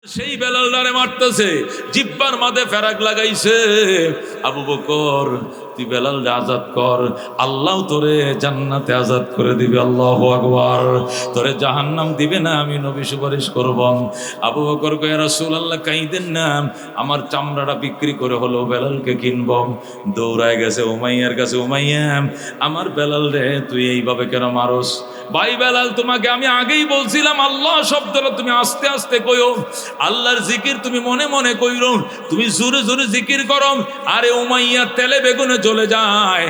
সেই বেলালদারে মারতেছে, জিব্বার মাঝে ফেরাক লাগাইছে। আবু বকর, তুই বেলালকে আজাদ কর, আল্লাহ তোরে জান্নাতে আজাদ করে দিবে। আল্লাহু আকবার। তোরে জাহান্নাম দিবে না, আমি নবী সুপারিশ করব। আবু বকর কয়, রাসূলুল্লাহ কাইদেন না, আমার চামড়াটা বিক্রি করে হলো বেলালকে কিনব। দৌড়ায় গেছে উমাইয়ার কাছে, উমাইয়া আমার বেলাল রে তুই এইভাবে কেন মারস? ভাই বেলাল, তোমাকে আমি আগেই বলছিলাম আল্লাহ শব্দটা তুমি আস্তে আস্তে কইও, আল্লাহর জিকির তুমি মনে মনে কইরো, তুমি জোরে জোরে জিকির করো। আরে উমাইয়া তেলে বেগুনে চলে যায়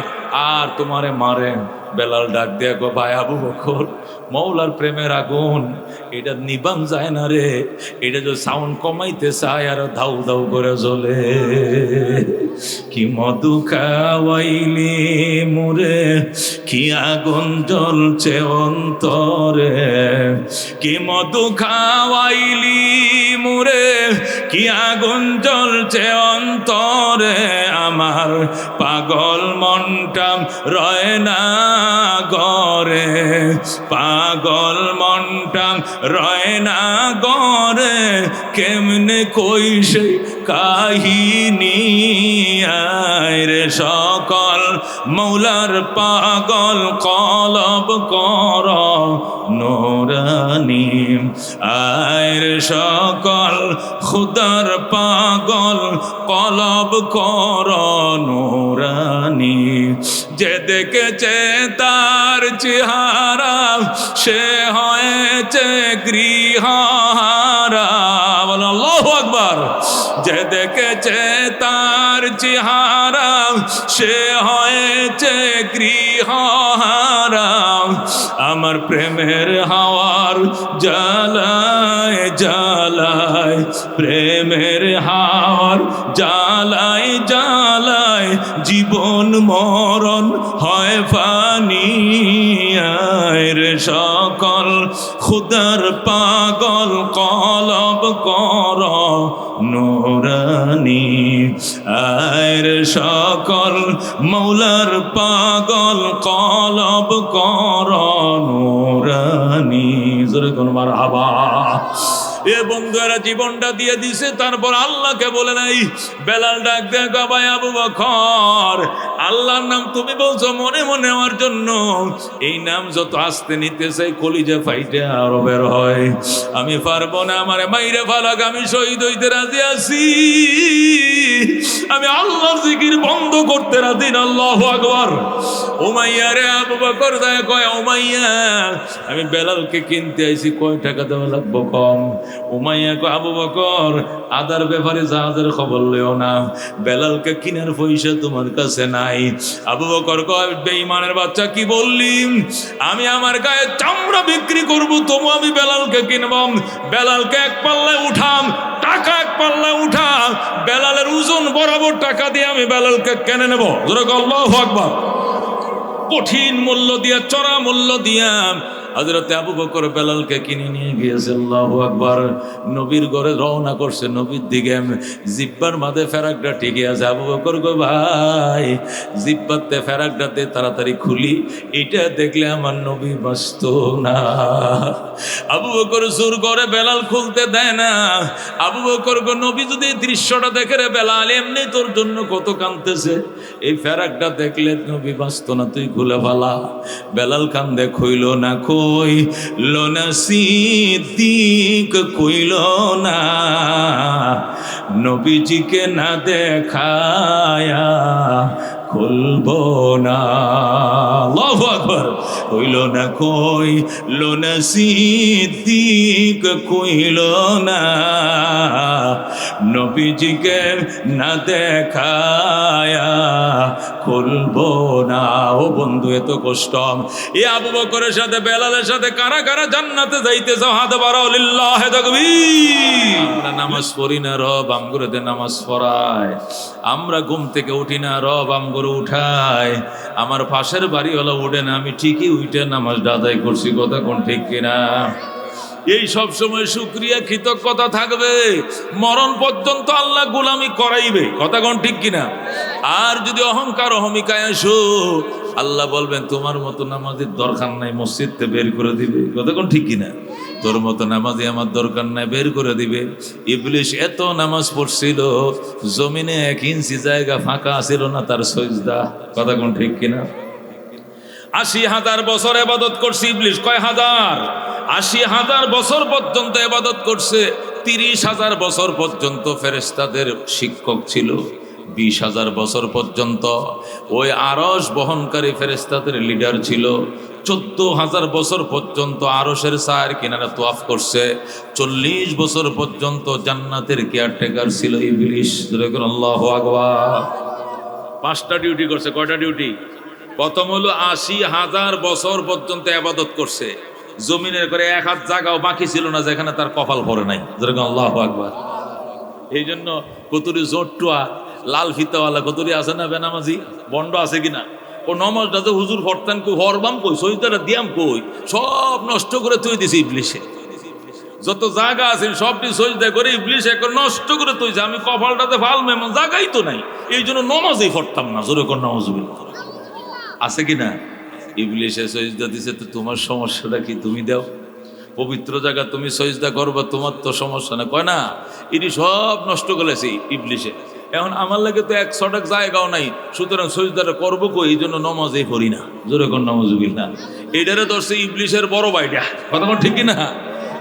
আর তোমারে মারে। বেলাল ডাক দিয়ে গো, ভাই আবু বকর, মৌলার প্রেমের আগুন এটা নিবান যায় না রে, এটা যে সাউন্ড কমাইতে চায় আর ধাউ ধাউ করে জ্বলে। কি মধু খাওয়াইলি মুরে, কি আগুন জ্বলছে অন্তরে। কি মধু খাওয়াইলি মুরে, কি আগুন জ্বলছে অন্তরে। আমার পাগল মনটা রয় না গরে, পাগল মনটা রয় না গরে। কেমনে কই সেই কাহিনী, আয় রে সকল মৌলার পাগল কলব কর নোরানি। আয় রে সকল খুদার পাগল কলব কর নোরানি। যে দেখেছে তার চেহারা সে হয়েছে গৃহহারা। বলো আল্লাহু আকবার। যে দেখেছে তার চেহারা সে হয়েছে গৃহহারা। আমার প্রেমের হাওয়ার জ্বালায় জ্বালায়, প্রেমের হাওয়ার জ্বালায় জ্বালায়, জীবন মরণ হয় ফানি। আয় রে সকল খুদার পাগল কলব কর নোরানি। আয় রে সকল মৌলার পাগল কলব কর নোরানি। জোরে কোন মারহাবা। এ বন্ধুরা জীবনটা দিয়ে দিছে, তারপর আল্লাহকে বলে নাই। বেলাল ডাক দেয়, ভাই আবু বকর, আল্লাহর নাম তুমি বলছো মনে মনে আমার জন্য, এই নাম যত আস্তে নিতে চাই কলিজা ফাইটে আরো বের হয়। আমি পারবো না, আমারে মাইরে ফালাক, আমি শহীদ হইতে রাজি আছি, আমি আল্লাহর জিকির বন্ধ করতে রাজি না। আল্লাহু আকবার। উমাইয়া রে আবু বকর দেয় কয়, উমাইয়া আমি বেলালকে কিনতে আইছি, কয় টাকা দেওয়া লাগবো কম? উমাইয়া কয়, আবু বকর আদার ব্যাপারে জাহাজের খবর লইও না, বেলালকে কিনার পয়সা তোমার কাছে নাই। আবু বকর কয়, বেঈমানের বাচ্চা কি বললি? আমি আমার গায়ে চামড়া বিক্রি করব তবু আমি বেলালকে কিনব। বেলালকে এক পাল্লায় উঠাম, টাকা এক পাল্লায় উঠাম, বেলালের ওজন বরাবর টাকা দিয়ে আমি বেলালকে কিনে নেব। জোরে আল্লাহু আকবার। কঠিন মূল্য দিয়া, চড়া মূল্য দিয়া হযরত আবু বকর বেলালকে কিনে নিয়ে গিয়েছে। আল্লাহু আকবার। নবীর ঘরে রওনা করছে, নবীর দিকে জিব্বার মাঝে ফেরাকটা ঠিকই আছে। আবু বকর গো, ভাই জিব্বাতে ফেরাকটাতে তাড়াতাড়ি খুলি, এটা দেখলে আমার নবী বাঁচত না। আবু বকর জোর করে বেলাল খুলতে দেয় না। আবু বকর গো, নবী যদি এই দৃশ্যটা দেখে রে বেলাল, এমনি তোর জন্য কত কাঁদতেছে, এই ফেরাকটা দেখলে নবী বাঁচত না, তুই খুলে ফেলা। বেলাল কান্দে, কইল না, কইল না সিদ্দিক, কইল না নবীজিকে না দেখায়া খুলবো না। আল্লাহু আকবার। কইল না, কইল না সিদ্দিক, কইল না নবীজিকে না দেখায়া খুলবো না। ও বন্ধু, এত কষ্ট। এ আবু বকরের সাথে বেলালের সাথে কারা কারা জান্নাতে যাইতে চাও? হাত বাড়াও, লিল্লাহি তাকবীর। আমরা নামাজ পড়ি না, রব আমগুলোতে নামাজ পড়ায়। আমরা ঘুম থেকে উঠি না, রব আমগুলো উঠায়। আমার পাশের বাড়ি হলো উঠে না, আমি ঠিকই উঠে নামাজটা আদায় করছি। কথা কোন ঠিক কিনা? এই সব সময় শুকরিয়া কৃতজ্ঞতা থাকবে, মরণ পর্যন্ত আল্লাহ গোলামি করাইবে। কথা কোন ঠিক কিনা? আর যদি অহংকার অহমিকায় আসো, আল্লাহ বলবেন তোমার মতো নামাজের দরকার নাই, মসজিদতে বের করে দিবে। কথা কোন ঠিক কিনা? তোর মতো নামাজি আমার দরকার নাই, বের করে দিবে। ইবলিশ এত নামাজ পড়ছিল, জমিনে 1 ইঞ্চি জায়গা ফাঁকা ছিল না তার সজদা। কথা কোন ঠিক কিনা? 80,000 বছর ইবাদত করছে ইবলিশ। কয় হাজার? 80,000 বছর পর্যন্ত ইবাদত করছে। 30,000 বছর পর্যন্ত ফেরেশতাদের শিক্ষক ছিল। 20,000 বছর পর্যন্ত ওই আরশ বহনকারী ফেরেশতাদের লিডার ছিল। 14,000 বছর পর্যন্ত আরশের ছায়ার কিনারে তোয়াফ করছে। 40 বছর পর্যন্ত জান্নাতের কেয়ারটেকার ছিল ইবলিশ। আল্লাহু আকবার। 5টা ডিউটি করছে। কয়টা ডিউটি? প্রথম হলো 80,000 বছর পর্যন্ত ইবাদত করছে। জমিনের করে 1 হাত জায়গাও বাকি ছিল না যেখানে তার কপাল পড়ে নাই। আল্লাহু আকবার। এই জন্য কতুরি জোটটুয়া লাল ফিতাওয়ালা কতুরি আছে না বেনামাজি বন্ড আছে কিনা, ও নমাজটা যে হুজুর ফরতান কই হরবাম কই সজদাটা দিয়াম কই সব নষ্ট করে তুই দিছে ইবলিশে। যত জায়গা আছে সবটি সজদা করে ইবলিশ এখন নষ্ট করে তুইছে। আমি কপালটাতে ভাল মেমন জায়গাই তো নাই, এই জন্য নমাজই পড়তাম না। জোরে কোন নাউজুবিল্লাহ আছে কিনা? ইবলিশে সজদা দিছে, তো তোমার সমস্যাটা কি? তুমি দাও পবিত্র জায়গা, তুমি সজদা করবা, তোমার তো সমস্যা না। কয় না এটি সব নষ্ট করেছে ইবলিশে। এখন আমার লাগে তো 100 জায়গাও নাই, সুতরাং সজদাটা করবো কই, এই জন্য নমাজই পড়ি না। জোরে কোন নাউজুবিল্লাহ। এইটারে ধরছে ইবলিশের বড় ভাইটা। কথা বল ঠিক কিনা?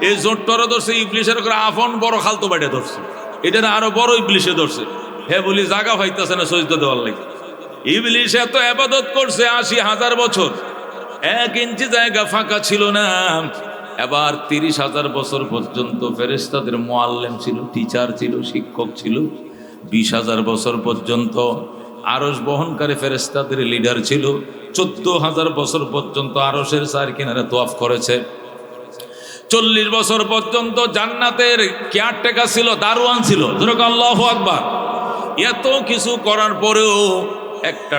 এই জোটটারে ধরছে ইবলিশের আফন বড় খালতো ভাইটা ধরছে, এটারে আরো বড় ইবলিশে ধরছে। হে বলি জায়গা পাইতেছে না সজদা দেওয়ার লাগে। ইবলিশ এত ইবাদত করছে 80,000 বছর, 1 ইঞ্চি জায়গা ফাঁকা ছিল না। এবার 30,000 বছর পর্যন্ত ফেরেশতাদের মুআল্লিম ছিল, টিচার ছিল, শিক্ষক ছিল। 20,000 বছর পর্যন্ত আরশ বহনকারী ফেরেশতাদের লিডার ছিল। 14,000 বছর পর্যন্ত আরশের ছায়ার কিনারে তোয়াফ করেছে। 40 বছর পর্যন্ত জান্নাতের কেয়ারটেকার ছিল, দারোয়ান ছিল। ধরো আল্লাহু আকবার। এত কিছু করার পরেও একটা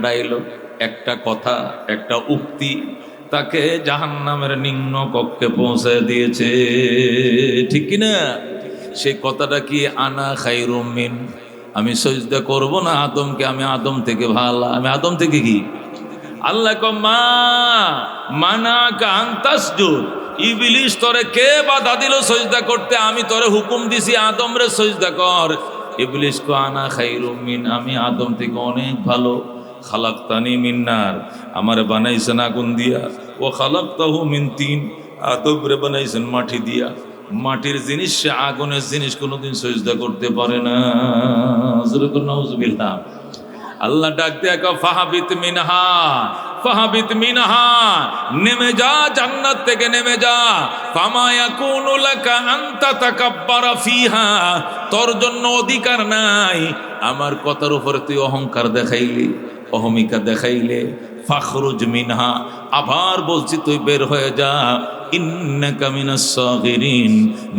ডায়লগ, একটা কথা, একটা উক্তি তাকে জাহান্নামের নিম্ন কক্ষে পৌঁছে দিয়েছে। ঠিক কিনা? সেই কথাটা কি? আনা খায়রুম মিন, আমি সজদা করব না আদমকে, আমি আদম থেকে ভালো। আমি আদম থেকে কি? আল্লাহ কো মা মানাকা আন তাসজুদ, ইবলিশ তোরে কে বাধা দিল সজদা করতে? আমি তোরে হুকুম দিছি আদম রে সজদা কর। ইবলিশ কো আনা খায়রুম মিন, আমি আদম থেকে অনেক ভালো। খালাকতানি মিন নার, আমারে বানাইছেন আগুন দিয়া। ও খালাকতাহু মিন তিন, আদম রে বানাইছেন মাটি দিয়া। মাটির জিনিস সে আগুনের জিনিস কোনোদিন সজদা করতে পারে না। নাউজুবিল্লাহ। আল্লাহ ডাক দেয়া কও ফাহাবিত মিনহা, ফাহাবিত মিনহা, নেমে যা জান্নাত থেকে নেমে যা। ফামা ইয়াকুনু লাকা আন তাতাকাব্বারা ফিহা, তোর জন্য অধিকার নাই আমার কথার উপরে তুই অহংকার দেখাইলি, অহমিকা দেখাইলে। ফাখরুজ মিনহা, আবার বলছি তুই বের হয়ে যা। ইন্নাকা মিনাস সাগিরিন,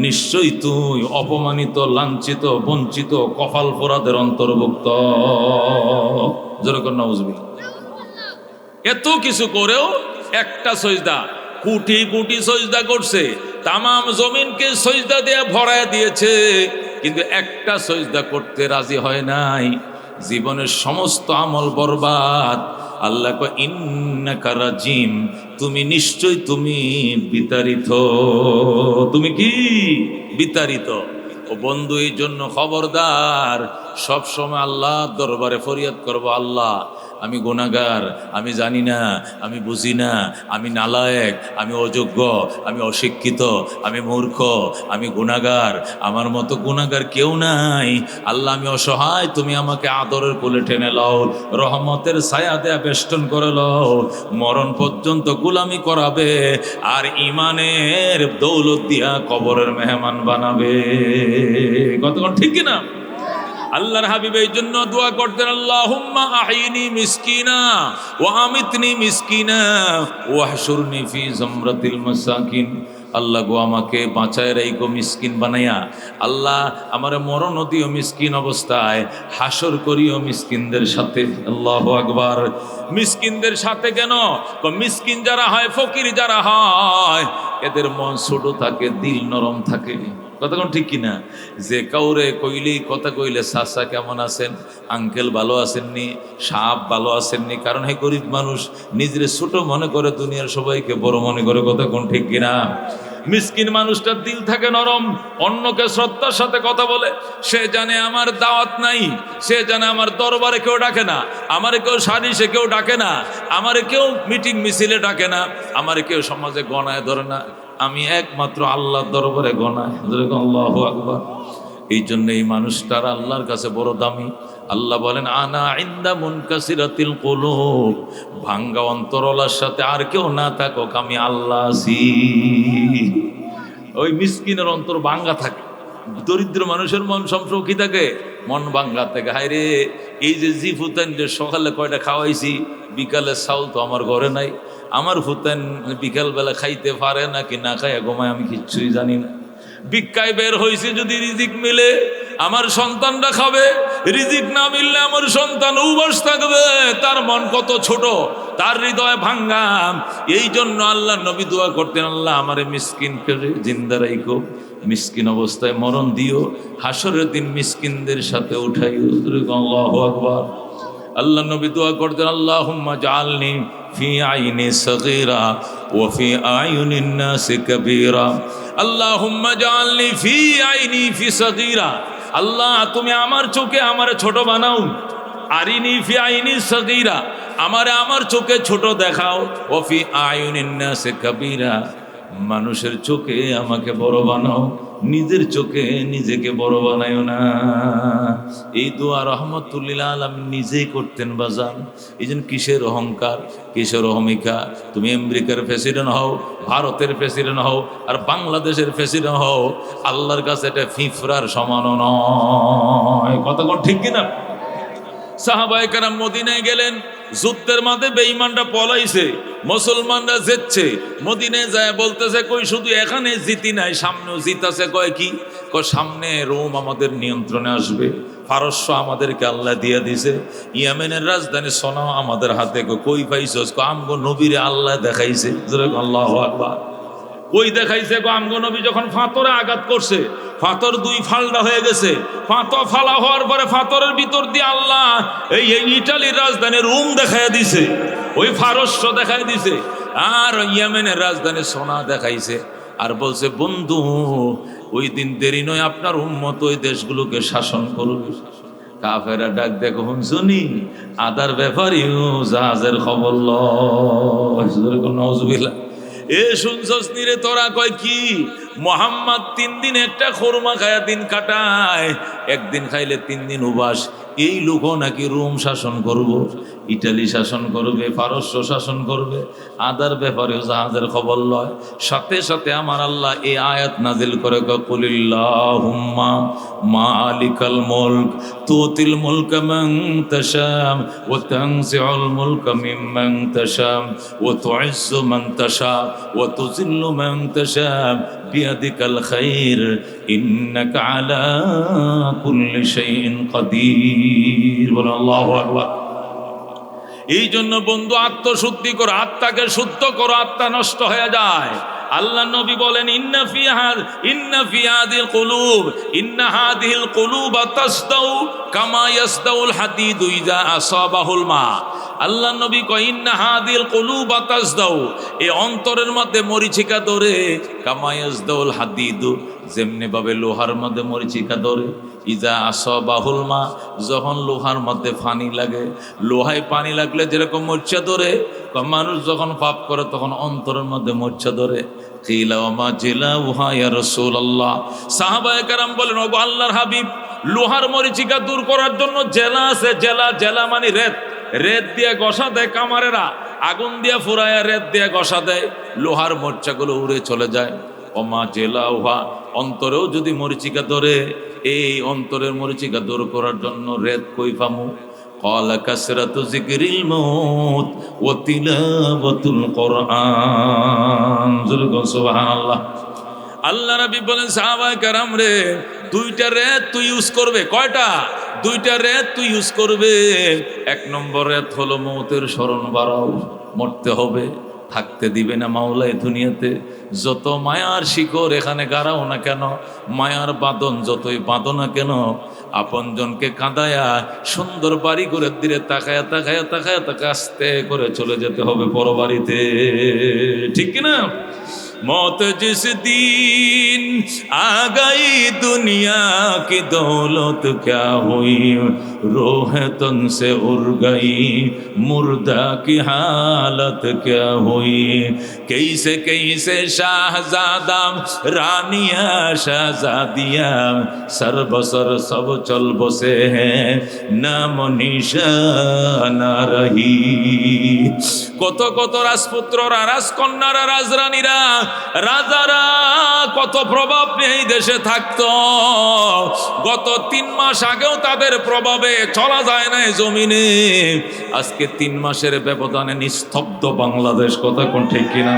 নিশ্চয়ই তুই অপমানিত, লাঞ্ছিত, বঞ্চিত, কপাল পোড়াদের অন্তর্ভুক্ত। যেরকম নাউজুবিল্লাহ। এত কিছু করেও একটা সজদা, কোটি কোটি সজদা করছে, তামাম জমিনকে সজদা দিয়ে ভরায় দিয়েছে, কিন্তু একটা সজদা করতে রাজি হয় নাই। জীবনের সমস্ত আমল বরবাদ। আল্লাহ কয় ইন্নাকা রাজিম, তুমি নিশ্চয় তুমি বিতাড়িত। তুমি কি? বিতাড়িত। ও বন্ধু, এই জন্য খবরদার, সব সময় আল্লাহর দরবারে ফরিয়াদ করব, আল্লাহ আমি গুনাহগার, আমি জানি না, আমি বুঝি না, আমি নালায়েক, আমি অযোগ্য, আমি অশিক্ষিত, আমি মূর্খ, আমি গুনাহগার, আমার মতো গুনাহগার কেউ নাই। আল্লাহ আমি অসহায়, তুমি আমাকে আদরের কোলে টেনে লও, রহমতের ছায়া দেয়া বেষ্টন করে লও, মরণ পর্যন্ত গোলামি করাবে, আর ইমানের দৌলত দিয়া কবরের মেহমান বানাবে। কতক্ষণ ঠিক কিনা? আল্লাহর হাবিব এই জন্য দোয়া করতেন, আল্লাহুম্মা আহিনি মিসকিনা ওয়া আমিতনি মিসকিনা ওয়াহশুরনি ফি জামরাতিল মাসাকিন। আল্লাহ গো, আমাকে বাঁচায় রাইখো মিসকিন বানাইয়া। আল্লাহ আমারে মরণ দিও মিসকিন অবস্থায়, হাসর করিও মিসকিনদের সাথে। আল্লাহু আকবার। মিসকিনদের সাথে কেন? মিসকিন যারা হয়, ফকির যারা হয়, এদের মন ছোট থাকে, দিল নরম থাকে। কতক্ষণ ঠিক কিনা? যে কাউরে কইলেই কথা কইলে, চাচা কেমন আছেন, আঙ্কেল ভালো আছেননি, সাপ ভালো আছেননি, কারণ হে গরিব মানুষ নিজের ছোট মনে করে, দুনিয়ার সবাইকে বড় মনে করে। কতক্ষণ ঠিক কিনা? মিসকিন মানুষটার দিল থাকে নরম, অন্যকে শ্রদ্ধার সাথে কথা বলে। সে জানে আমার দাওয়াত নাই, সে জানে আমার দরবারে কেউ ডাকে না, আমারে কেউ সারিসে কেউ ডাকে না, আমারে কেউ মিটিং মিছিলে ডাকে না, আমারে কেউ সমাজে গণায় ধরে না, আমি একমাত্র আল্লাহর দরবারে গণায়। আল্লাহু আকবার। এই জন্য এই মানুষটার আল্লাহর কাছে বড় দামি। আল্লাহ বলেন, আনা ইনদা মুনকাসিরাতিল কুলুব, ভাঙ্গা অন্তরওয়ালার সাথে আর কেউ না থাকুক, আমি আল্লাহ আছি। ওই মিসকিনের অন্তর ভাঙ্গা থাকে, দরিদ্র মানুষের মন সবসময় কি থাকে? মন ভাঙ্গা থাকে। হায় রে, এই যে জি ফুতেন যে সকালে কয়টা খাওয়াইছি, বিকালে চাউল তো আমার ঘরে নাই, আমার ফুতেন বিকালবেলা খাইতে পারে নাকি না খায় ঘুমায়, আমি কিচ্ছুই জানি না। ভিক্ষায় বের হয়েছে, যদি রিজিক মিলে আমার সন্তানরা খাবে, রিজিক না মিললে আমার সন্তান উপাস থাকবে। তার মন কত ছোট, তার হৃদয় ভাঙ্গা। এই জন্য আল্লাহ নবী দোয়া করতেন, আল্লাহ আমারে মিসকিন করে জিন্দা রাইখো, মিসকিন অবস্থায় মরণ দিও, হাসরের দিন মিসকিনদের সাথে উঠাইও। আল্লাহু আকবার। আল্লাহ নবী দোয়া করতেন, আল্লাহুম্মা জাআলনি ফি আইনি সগীরা ওয়া ফি আয়ুনিন নাসি কাবীরা, আল্লাহুম্মা জাআলনি ফি আইনি ফি সগীরা। আল্লাহ তুমি আমার চোখে আমারে ছোট বানাও, আরিনি ফি আইনি সগীরা, আমারে আমার চোখে ছোট দেখাও, ওয়া ফি আয়ুনিন নাসি কাবীরা, মানুষের চোখে আমাকে বড় বানাও, নিজের চোখে নিজেকে বড় বানায়ও না। এই দোয়া রহমতুল্লিল আলামিন নিজেই করতেন বাজান। এই জন্য কিসের অহংকার, কিসের অহমিকা? তুমি আমেরিকার প্রেসিডেন্ট হও, ভারতের প্রেসিডেন্ট হও, আর বাংলাদেশের প্রেসিডেন্ট হও, আল্লাহর কাছে এটা ফিফরার সমানও নয়। কতক্ষণ ঠিক কিনা? সাহাবায়ে কেরাম মদিনায় গেলেন, যুদ্ধের মাঝে বেঈমানরা পলাইছে, মুসলমানরা জিতছে। মদিনায় যায় বলতেছে, কই শুধু এখানে জিতি নাই, সামনেও জিতাছে। কয় কি? সামনে রোম আমাদের নিয়ন্ত্রণে আসবে, পারস্য আমাদেরকে আল্লাহ দিয়ে দিছে, ইয়েমেনের রাজধানী সনাও আমাদের হাতে। কই পাইছস? আমগো নবীরে আল্লাহ দেখাইছে। আল্লাহু আকবার। কই দেখাইছে? আমগো নবী যখন ফাতরে আঘাত করছে, ফাতর দুই ফালটা হয়ে গেছে, ফাতর ফালা হওয়ার পরে ফাতরের ভিতর দিয়ে আল্লাহ এই ইটালির রাজধানী রোম দেখাইয়া দিছে, ওই পারস্য দেখাই দিছে, আর ইয়েমেনের রাজধানী সোনা দেখাইছে। আর বলছে, বন্ধু ওই দিন দেরি নয়, আপনার উম্মত ওই দেশগুলোকে শাসন করবে। কাফেরা ডাক দেখো, শুনি আদার ব্যাপারেও জাহাজের খবর লজবিল্লা। এ শুনছস নিরে তোরা? কয় কি? মোহাম্মদ 3 দিন একটা খোরমা খায়া দিন কাটায়, একদিন খাইলে 3 দিন উবাস। এই লোকও নাকি রোম শাসন করব, ইটালি শাসন করবে, পারস্য শাসন করবে, আদার ব্যাপারেও জাহাজের খবর লয়। সাথে সাথে আমার আল্লাহ এই আয়াত নাজিল করে, কুলিল্লাহুম্মা মালিকাল মুলক তুতিল মুলকা মান তাশা ওয়া তানজিউল মুলকা মিম্মান তাশা ওয়া তুইজ্জু মান তাশা ওয়া তুযিল্লু মান তাশা বিয়াদিকাল খায়র ইন্নাকা আলা কুল্লি শাইইন কাদির। বলেন আল্লাহু আকবার। এই জন্য বন্ধু আত্মশুদ্ধি করো, আত্মাকে শুদ্ধ করো, আত্মা নষ্ট হয়ে যায়। আল্লাহ নবী বলেন, ইন্না ফি হাদিল কুলুব, ইন্না হাদিল কুলুব তাসদাউ কামা ইয়াসদাউল হাদিদু ইযা আসাবাহুল মা। আল্লাহ নবী কয়, ইন্না হাদিল কুলুব তাসদাউ, এই অন্তরের মধ্যে মরিচিকা ধরে, কামা ইয়াসদাউল হাদিদু, যেমনি ভাবে লোহার মধ্যে মরিচিকা ধরে, ইজা আসাবাহুল মা, যখন লোহার মধ্যে পানি লাগে, লোহায় পানি লাগলে যেরকম মরিচা ধরে, মানুষ যখন পাপ করে তখন অন্তরের মধ্যে মরিচা ধরে। কিলা ওয়া মা জিলাউহা ইয়া রাসূলুল্লাহ। সাহাবায়ে কেরাম বলেন, ওগো আল্লাহর হাবিব, লোহার মরিচিকা দূর করার জন্য জেলা আছে। জেলা মানে রেত, রেত দিয়ে ঘষা দেয় কামারেরা, আগুন দিয়ে ফুরায়া রেত দিয়ে ঘষা দেয়, লোহার মরিচাগুলো উড়ে চলে যায়। ওমা জেলাউহা, অন্তরেও যদি মরিচিকা ধরে, এই অন্তরের মরিচিকা দূর করার জন্য রেত কই পামু? ক্বালা কাসরাতু যিকরিল মাউত ওয়া তিলাওয়াতুল কুরআন। সুবহানাল্লাহ। আল্লাহ নবী বলেন, সাহাবায়ে কেরাম রে, 2টা রেত তুই ইউজ করবে। কয়টা? দুইটা রেত তুই ইউজ করবে। 1 নম্বর রেত হলো মৌতের স্মরণ বাড়াও, মরতে হবে, থাকতে দিবে না মাওলা এই দুনিয়াতে। যত মায়ার শিকড় এখানে গাড়াও না কেন, মায়ার বাঁধন যতই বাঁধো না কেন, আপনজনকে কাঁদায়া সুন্দর বাড়ি করে দিলে তাকায়া তাকায়া তাকায়া তাকায় আস্তে করে চলে যেতে হবে পরবাড়িতে, ঠিক কিনা? मौत जिस दिन आ गई दुनिया की दौलत क्या हुई, रूह तन से उड़ गई मुर्दा की हालत क्या हुई। कैसे कैसे शाहजादा रानिया शहजादिया सर बसर सब चल बसे हैं, नाम निशान रही। কত কত রাজপুত্ররা, রাজকন্যারা, রাজরানীরা, রাজারা কত প্রভাব নিয়ে এই দেশে থাকতো। গত 3 মাস আগেও তাদের প্রভাবে চলা যায় না এই জমিনে। আজকে 3 মাসের ব্যবধানে নিস্তব্ধ বাংলাদেশ, কথা কোন ঠিক কিনা?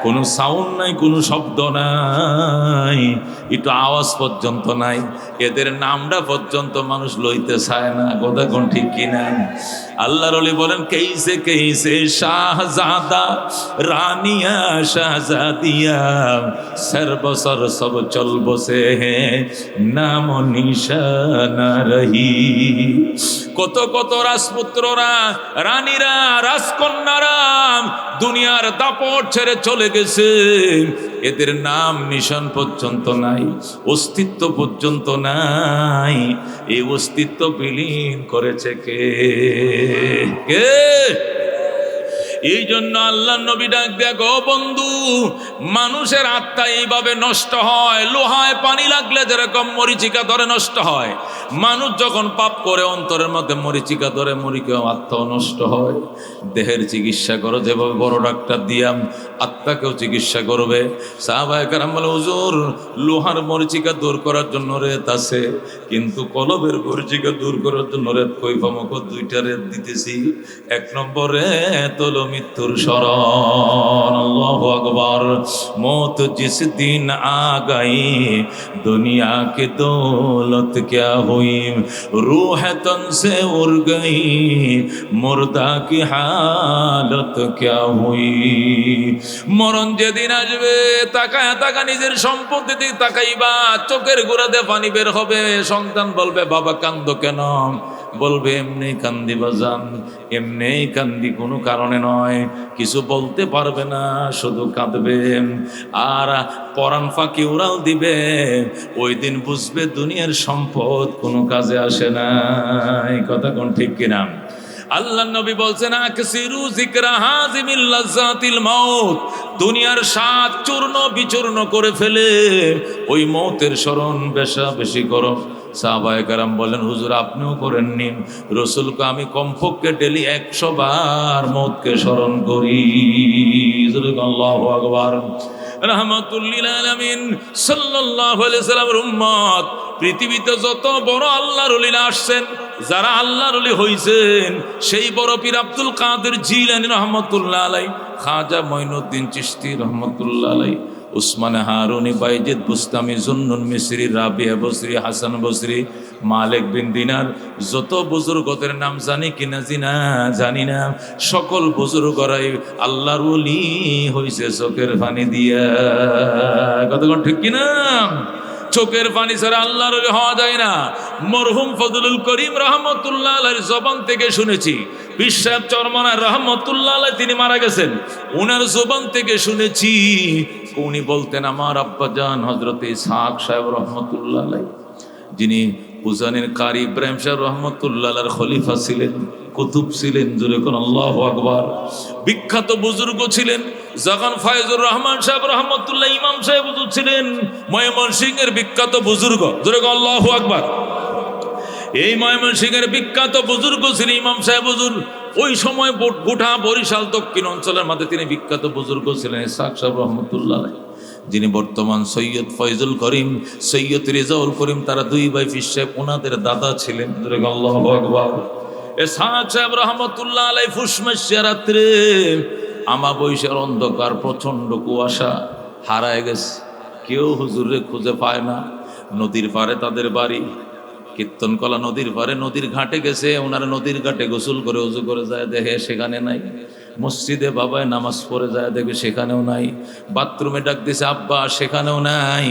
কোনো সাউন্ড নাই, কোনো শব্দ নাই, একটু আওয়াজ পর্যন্ত নাই। এদের নামটা পর্যন্ত মানুষ লইতে চায় না, কথা কোন ঠিক কিনা? আল্লাহর ওলি বলেন কেইসে কেইসে শাহজাদা রানিয়া শাহজাদিয়া সর বসর সব চল বসে হ্যাঁ, নাম নিশানা রহি। কত কত রাজপুত্ররা, রানীরা, রাজকন্যারা দুনিয়ার দাপট ছেড়ে চলে গেছে, এদের নাম নিশান পর্যন্ত নাই, অস্তিত্ব পর্যন্ত নাই। এই অস্তিত্ব বিলীন করেছে কে? কে? এই জন্য আল্লাহ নবী ডাক দেয়া, গো বন্ধু, মানুষের আত্মা এইভাবে নষ্ট হয়। লোহায় পানি লাগলে যেরকম মরিচিকা ধরে নষ্ট হয়, মানুষ যখন পাপ করে অন্তরের মধ্যে মরিচিকা ধরে, মরিকেও আত্মাও নষ্ট হয়। দেহের চিকিৎসা করো যেভাবে বড় ডাক্তার দিয়াম, আত্মাকেও চিকিৎসা করবে। সাহাবায়ে কেরাম বলে, হুজুর লোহার মরিচিকা দূর করার জন্য রেত আছে, কিন্তু কলবের মরিচিকা দূর করার জন্য রেত কই পাবো? 2টা রেত দিতেছি। 1 নম্বর রেত হলো মৃত্যুর স্মরণ। আল্লাহু আকবার। মौत जिस दिन आ गई दुनिया की दौलत क्या हुई, रूह तन से उड़ गई मुर्दा की हालत क्या हुई। মরণ যেদিন আসবে, তাকায় তাকা নিজের সম্পত্তি দিকে তাকাইবা, চোখের গোড়াতে পানি বের হবে। সন্তান বলবে, বাবা কান্দো কেন? বলবে, এমনি কান্দি বাজান, এমনি কান্দি, কোনো কারণে নয়। কিছু বলতে পারবে না, শুধু কাঁদবে আর পরাণ ফাঁকি উড়াল দিবে। ওই দিন বুঝবে দুনিয়ার সম্পদ কোনো কাজে আসে না। এই কথা কোন ঠিক কিনা? আল্লাহ নবী বলছেন, আকসিরু যিকরা হাযিমিল লাযাতিল মাউত, দুনিয়ার স্বাদ চূর্ণ বিচূর্ণ করে ফেলে ওই মৌতের স্মরণ বেশা বেশি করো। সাহাবায়ে কেরাম বলেন, হুজুর আপনিও করেননি? রাসূলকে আমি কমপক্ষে ডেলি 100 বার মৌতকে স্মরণ করি। আল্লাহু আকবার। রাহমাতুল লিল আলামিন সাল্লাল্লাহু আলাইহি সাল্লামের উম্মত, পৃথিবীতে যত বড় আল্লাহর ওলিরা আসছেন, যারা আল্লাহর ওলি হইছেন, সেই বড় পীর আব্দুল কাদের জিলানী রহমাতুল্লাহ আলাইহি, খাজা মঈনুদ্দিন চিশতি রহমাতুল্লাহ আলাইহি, উসমান হারুনি, বাইজিদ বুস্তামি, জুন্নুন মিসরি, রাবিয়া বসরি, হাসান বসরি, মালিক বিন দিনার, যত বুজুর্গদের নাম জানি কিনা জানি না, সকল বুজুর্গরাই আল্লাহর ওলি হইছে চোখের পানি দিয়া। কতক্ষণ ঠিক কিনা? চোখের পানি ছাড়া আল্লাহর ওলি হওয়া যায় না। মরহুম ফজলুল করিম রহমতুল্লাহ আলাইহির জবান থেকে শুনেছি, পীর সাহেব চরমনায় রহমতুল্লাহ আলাইহি তিনি মারা গেছেন, ওনার জবান থেকে শুনেছি, উনি বলতেন, আমার আব্বাজান হযরত ইসহাক সাহেব রহমতুল্লাহ আলাইহি, যিনি উজানের কারি ইব্রাহিম সাহেব রহমতুল্লাহ আলাইহির খলিফা ছিলেন, কুতুব ছিলেন, জোরে কোন আল্লাহু আকবার, বিখ্যাত বুজুর্গ ছিলেন। যখন ফয়জুর রহমান সাহেব রহমতুল্লাহ ইমাম সাহেব হুজুর ছিলেন, ময়মনসিংহের বিখ্যাত বুজুর্গ, জোরে কোন আল্লাহু আকবার। এই ময়মনসিংহের বিখ্যাত বুজুর্গ ছিলেন ইমাম সাহেব হুজুর। ওই সময় গোটা বরিশাল দক্ষিণ অঞ্চলের মধ্যে তিনি বিখ্যাত বুজুর্গ ছিলেন ইসহাক সাহেব রহমতুল্লাহ আলাইহি, যিনি বর্তমান সৈয়দ ফয়জুল করিম, সৈয়দ রেজাউল করিম, তারা 2 ভাই পীর সাহেব, ওনাদের দাদা ছিলেন। আল্লাহু আকবার। ইসহাক সাহেব রহমতুল্লাহ আলাইহি ফুসমাসিয়া রাত্রে, আমাবস্যার অন্ধকার, প্রচন্ড কুয়াশা, হারায় গেছে, কেউ হুজুরে খুঁজে পায় না। নদীর পারে তাদের বাড়ি, কীর্তনকলা নদীর পারে নদীর ঘাটে গেছে, ওনারা নদীর ঘাটে গোসল করে উজু করে যায়, দেখে সেখানে নাই। মসজিদে বাবায় নামাজ পড়ে যায়, দেখে সেখানেও নাই। বাথরুমে ডাক দিছে আব্বা, সেখানেও নাই।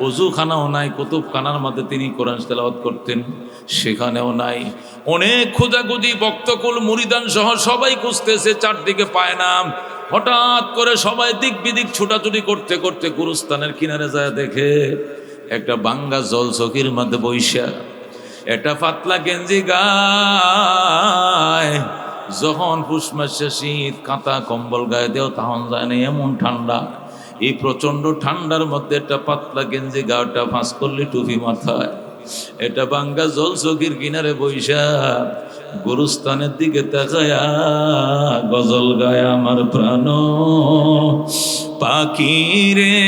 অজুখানাও নাই, কুতুবখানার মধ্যে তিনি কোরআন তেলাওয়াত করতেন, সেখানেও নাই। অনেক খোঁজাখুঁজি, ভক্তকুল মুরিদান সহ সবাই খুঁজতেছে, চারদিকে পায় না। হঠাৎ করে সবাই দিক বিদিক ছোটাছুটি করতে করতে গুরুস্থানের কিনারে যায়, দেখে একটা বাঙ্গা জল চকির মধ্যে বৈশা, একটা পাতলা গেঞ্জি গায়। যখন পুষ মাসে শীত, কাঁথা কম্বল গায়ে দেও তখন যায় না, এমন ঠান্ডা। এই প্রচন্ড ঠান্ডার মধ্যে একটা পাতলা গেঞ্জি গাটা ফাঁস করলে টুপি মাথায়, এটা বাঙ্গা জল চকির কিনারে বৈশা গুরুস্থানের দিকে তাকায়া গজল গায়, আমার প্রাণ পাখি রে,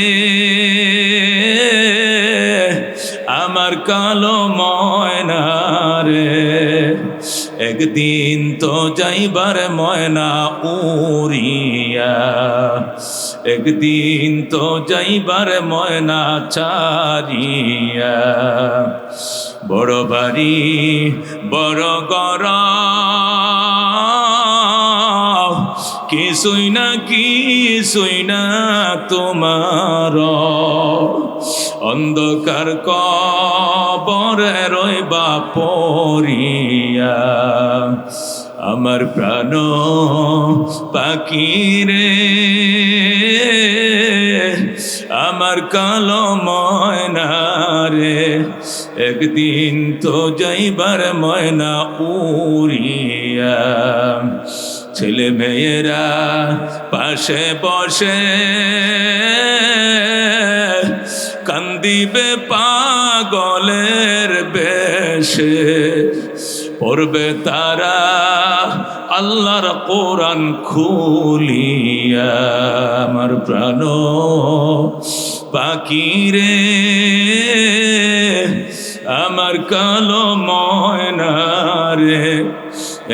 আমার কালো ময়না রে, একদিন তো যাইবার ময়না উড়িয়া, একদিন তো যাইবার ময়না চারিয়া। বড় বাড়ি বড় গরম, কিছুই না তোমার, অন্ধকার কবরে রইবা পড়িয়া, আমার প্রাণ পাখি রে, আমার কালো ময়না রে, একদিন তো যাইবার ময়না উড়িয়া। ছেলে মেয়েরা পাশে বসে কান্দিবে পাগলের বেশে, পড়বে তারা আল্লাহর কোরআন খুলিয়া, আমার প্রাণ পাখি রে, আমার কালো ময়না রে,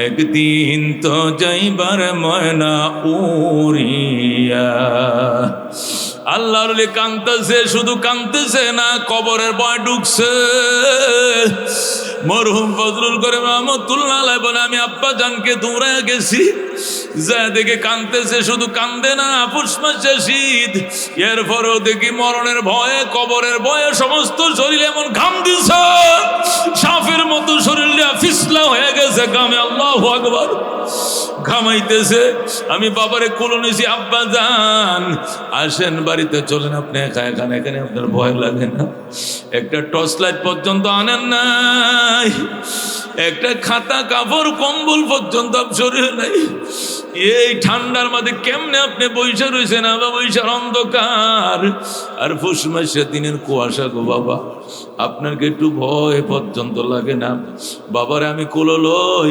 একদিন তো যাইবার ময়না উড়িয়া। আল্লাহর কাঁদতেছে, শুধু কাঁদতেছে না, কবরের ভয় ঢুকছে। মরহুম ফজলুল করিম রহমতুল্লাহ আলাইহি বলে, আমি আব্বা জানকে দৌড়ায় গেছি, যা দেখে কাঁদতেছে, শুধু কান্দে না, পুষ মাসে শীত, এরপরেও দেখি মরণের ভয়ে, কবরের ভয়ে সমস্ত শরীর এমন ঘাম দিছে, সাপের মতো শরীরটা ফিসলা হয়ে গেছে ঘামে। আল্লাহু আকবার, ঘামাইতেছে। আমি বাবারে কোলে নিয়েছি, আব্বা যান আসেন বাড়িতে চলেন, আপনি একা এখানে আপনার ভয় লাগে না? একটা টর্চ লাইট পর্যন্ত আনেন নাই, একটা খাতা কাপড় কম্বল পর্যন্ত শরীরে নাই। এই ঠান্ডার মধ্যে কেমনে আপনি বৈশা রয়েছেন? আবার বৈশার অন্ধকার আর ফুস মাসে দিনের কুয়াশা গো বাবা, আপনার কি একটু ভয় পর্যন্ত লাগে না? বাবারে আমি কোলে লই,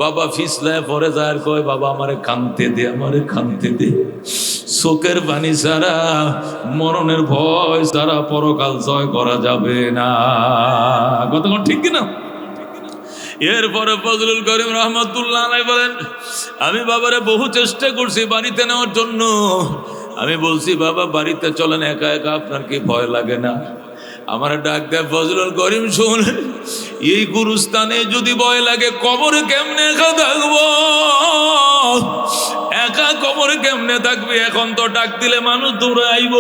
বাবা ফিসলায় পরে যায় আর কয়, বাবা আমারে কানতে দে, আমারে কানতে দে। চোখের পানি ছাড়া, মরণের ভয় ছাড়া পরকাল জয় করা যাবে না। কতক্ষণ ঠিক কিনা? এরপরে ফজলুল করিম রহমতুল্লাহ আলাইহি বলেন, আমি বাবারে বহু চেষ্টা করছি বাড়িতে নেওয়ার জন্য। আমি বলছি, বাবা বাড়িতে চলেন, একা একা আপনার কি ভয় লাগে না? আমার ডাক দেয় ফজলুল করিম, শুন, এই গুরুস্থানে যদি ভয় লাগে, কবরে কেমনে একা থাকবো? একা কবরে কেমনে থাকবি? এখন তো ডাক দিলে মানুষ দৌড়ে আইব।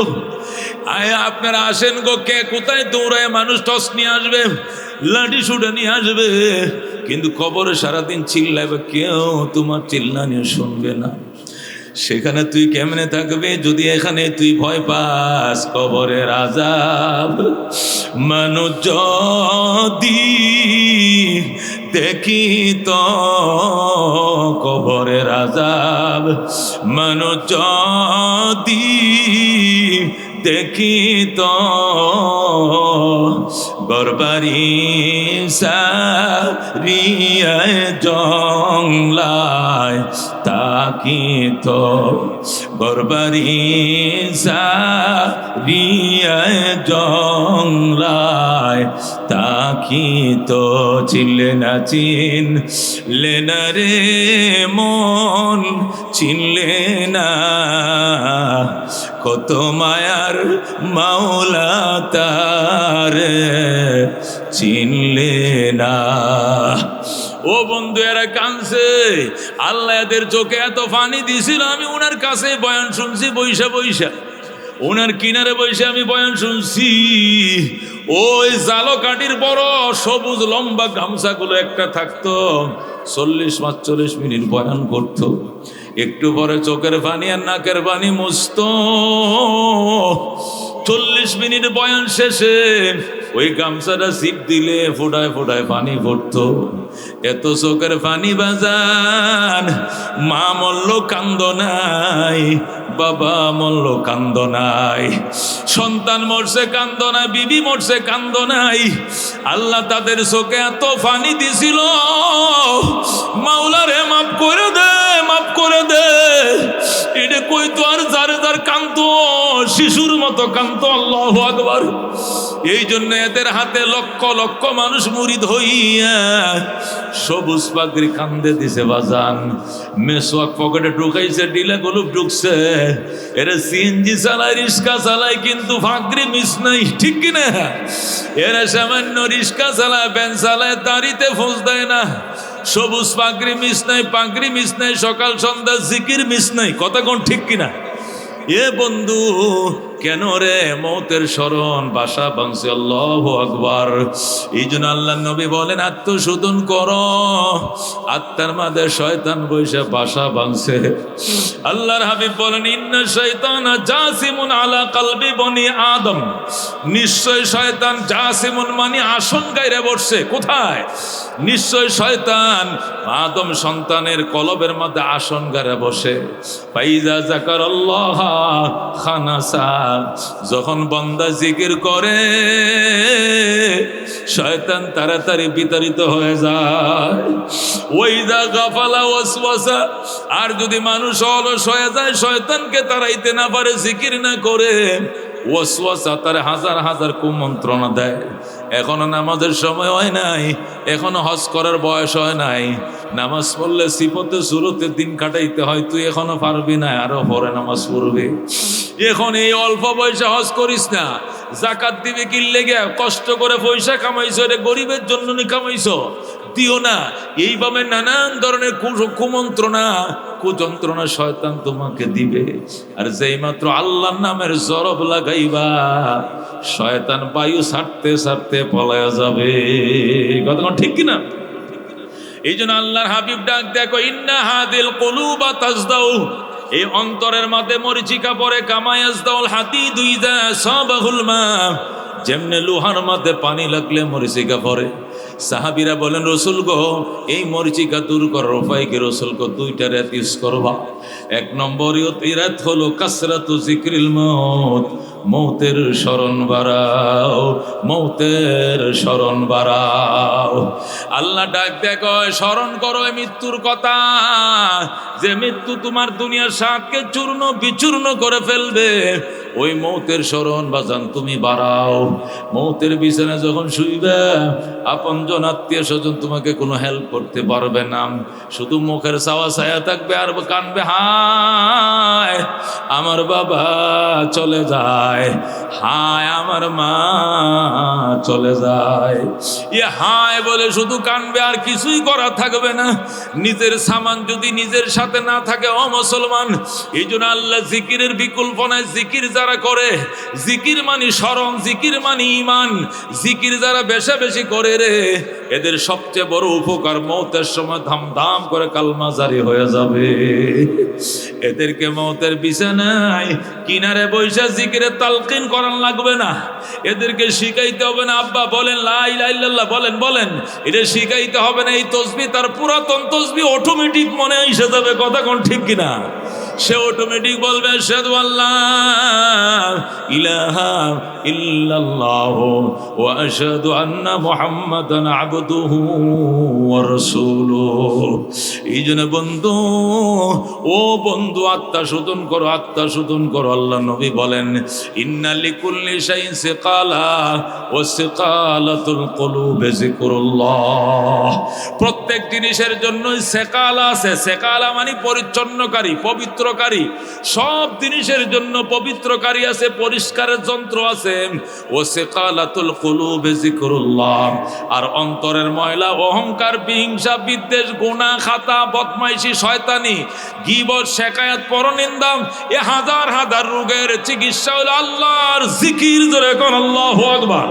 আপনারা আসেন গো, কে কোথায় দৌড়ায় মানুষ টস নিয়ে আসবে, লাঠি শুটে নিয়ে আসবে, কিন্তু কবরে সারাদিন চিল্লাইবে, কেউ তোমার চিল্লানি শুনবে না। সেখানে তুই কেমনে থাকবে যদি এখানে তুই ভয় পাস? কবরের আযাব মানুষ যদি দেখি তো, কবরের আযাব মানুষ যদি দেখি তো, গরবারি সারিয়ায় জংলায় তাকি তো, গরবারি সারিয়ায় জংলায় তাকি তো, চিনলে না চিনলে না রে মন, চিনলে না কত মায়ার মাওলা তার, চিনলে না। ও বন্ধু, এরা কাঁদছে, আল্লাহ এদের চোখে এত পানি দিছিল। আমি ওনার কাছে বয়ান শুনছি বৈশা বৈশা, ওনার কিনারে বৈশা আমি বয়ান শুনছি। ওই জালো কাঠির বড় সবুজ লম্বা গামছাগুলো একটা থাকতো, 40-45 মিনিট বয়ান করতো। একটু পরে চোখের পানি আর নাকের পানি মুছতো। 40 মিনিট বয়ান শেষে ওই গামছাটা সিপ দিলে ফোটায় ফোটায় পানি পড়তো। এত চোখের পানি বাজান, মা মল্ল কান্দ নাই, বাবা মল্ল কান্দ নাই, সন্তান মরছে কান্দ নাই, বিবি মরছে কান্দ নাই। আল্লাহ তাদের চোখে এত পানি দিছিল, মাওলা রে মাফ করে দে, মাফ করে দে। এটা কই তো আর যারে যার কান্ত, শিশুর মতো কান্ত। আল্লাহু আকবার। এই জন্য এদের হাতে লক্ষ লক্ষ মানুষ মুরিদ হইয়া সবুজ পাগড়ি কান্দে দিছে বাজান। মেসওয়াক পকেটে ঢুকাইছে, ডিলা গলুপ ঢুকছে, এরা সিএনজি চালায়, রিক্সা চালায়, কিন্তু পাগড়ি মিস নাই, ঠিক কিনা? এরা সামান্য রিক্সা চালায়, ভ্যান চালায়, দাড়িতে ফোঁস দেয় না। সবুজ পাগড়ি মিস নাই, পাগড়ি মিস নাই, সকাল সন্ধ্যা জিকির মিস নাই। কথা কোন ঠিক কিনা? এ বন্ধু, কেন রে মৌতের স্মরণ বাসা বাঁধছে? আল্লাহু আকবার। এই জন্য আল্লাহ নবী বলেন, আত্মশোধন করো, আত্মার মাঝে শয়তান বৈশা বাসা বাঁধছে। আল্লাহর হাবিব বলেন, ইন্না শাইতানা জাসিমুন আলা কলবি বনি আদম। নিশ্চয় শয়তান জাসিমুন মানে আসন গাইরে বসছে। কোথায়? নিশ্চয় শয়তান আদম সন্তানের কলবের মধ্যে আসন গাইরে বসে। ফাইজা যাকারাল্লাহ খানাসা, যখন বান্দা জিকির করে শয়তান তাড়াতাড়ি বিতাড়িত হয়ে যায়। ওইদা গাফালা ওয়াসওয়াসা, আর যদি মানুষ অলস হয়ে যায়, শয়তানকে তাড়াইতে না পারে, জিকির না করে, ওয়াসওয়াসা তার হাজার হাজার কুমন্ত্রণা দেয়। এখনো নামাজের সময় হয় নাই, এখনো হজ করার বয়স হয় নাই, নামাজ পড়লে সিফতে সুরতে দিন কাটাইতে হয়, তুই এখনো পারবি না, আরো পরে নামাজ পড়বে। এখন এই অল্প বয়সে হজ করিস না, জাকাত দিবে কি লেগে? কষ্ট করে পয়সা কামাইছো, রে গরিবের জন্য কামাইছো, দিও না। এইভাবে নানান ধরনের কুমন্ত্রণা কুযন্ত্রণা শয়তান তোমাকে দিবে। আর যেই মাত্র আল্লাহর নামের জরব লাগাইবা, শয়তান বায়ু ছাড়তে ছাড়তে পলায়া যাবে। কথা ঠিক কিনা? এই জন্য আল্লাহর হাবিব ডাক দেখো, ইন্না হাদিল কুলুবা তাজদাউ, এই অন্তরের মধ্যে মরিচিকা পরে, কামায়াজদাউল হাদিদু ইযা সাবাহুল মা, যেমনে লোহার মধ্যে পানি লাগলে মরিচিকা পরে। সাহাবীরা বলেন, রসুল গো, এই মরিচিকা দূর করার উপায় কি? রসুল গো, দুইটা রাত ইউজ করবা। এক নম্বর রাত হলো কাসরাতু যিকরিল মউত, মৌতের স্মরণ বাড়াও, মৌতের স্মরণ বাড়াও। আল্লাহ ডাক দেখো, স্মরণ করো মৃত্যুর কথা, যে মৃত্যু তোমার দুনিয়ার স্বাদকে চূর্ণ বিচূর্ণ করে ফেলবে। ওই মৌতের স্মরণ বাজান তুমি বাড়াও। মৌতের বিছানায় যখন শুইবে, আপনজন আত্মীয় স্বজন তোমাকে কোনো হেল্প করতে পারবে না, শুধু মুখের চাওয়া ছায়া থাকবে আর কানবে, হায় আমার বাবা চলে যায়, হায় আমার মা চলে যায়। হায় বলে শুধু কানবে, আর কিছুই করা থাকবে না। নিজের সামান যদি নিজের সাথে না থাকে, ও মুসলমান, এই জন্য আল্লাহ জিকিরের বিকল্প নাই। জিকির যারা করে, জিকির মানি স্মরণ, জিকির মানি ঈমান, জিকির যারা বেশি বেশি করে রে, এদের সবচেয়ে বড় উপকার, মৌতের সময় ধামধাম করে কালমা জারি হয়ে যাবে। এদেরকে মৌতের বিছানায় কিনারে বৈশা জিকিরে তালকিন করার লাগবে না, এদেরকে শিখাইতে হবে না। আব্বা বলেন লা ইলাহা ইল্লাল্লাহ, বলেন বলেন, এটা শিখাইতে হবে না। এই তসবিহ তার পুরাতন তসবিহ অটোমেটিক মনে এসে যাবে। কথা কোন ঠিক কিনা? সে অটোমেটিক বলবে, আশহাদু আল্লা ইলাহা ইল্লাল্লাহ ওয়া আশহাদু আন্না মুহাম্মাদান আবদুহু ওয়া রাসূলুহু। এই জন্য বন্ধু, ও বন্ধু, আত্মা শোধন করো, আত্মা শোধন করো। আল্লাহ নবী বলেন, ইন্না লিকুল্লি শাইইন সিকালা ওয়া সিকালাতুল কুলুবি যিকরুল্লাহ। প্রত্যেক জিনিসের জন্য সেকালা আছে। সেকালা মানে পরিচ্ছন্নকারী, পবিত্র পবিত্রকারী, সব জিনিসের জন্য পবিত্রকারী আছে, পরিষ্কারের যন্ত্র আছে। ওয়াসিকালাতুল কুলুবে যিকরুল্লাহ, আর অন্তরের ময়লা, অহংকার, বিহিংসা, বিদ্বেষ, গুনাহ, খাতা, বদমাইশি, শয়তানি, গীবত, শিকায়াত, পরনিন্দা, এ হাজার হাজার রোগের চিকিৎসা হলো আল্লাহর জিকির। জোরে কোন আল্লাহু আকবার।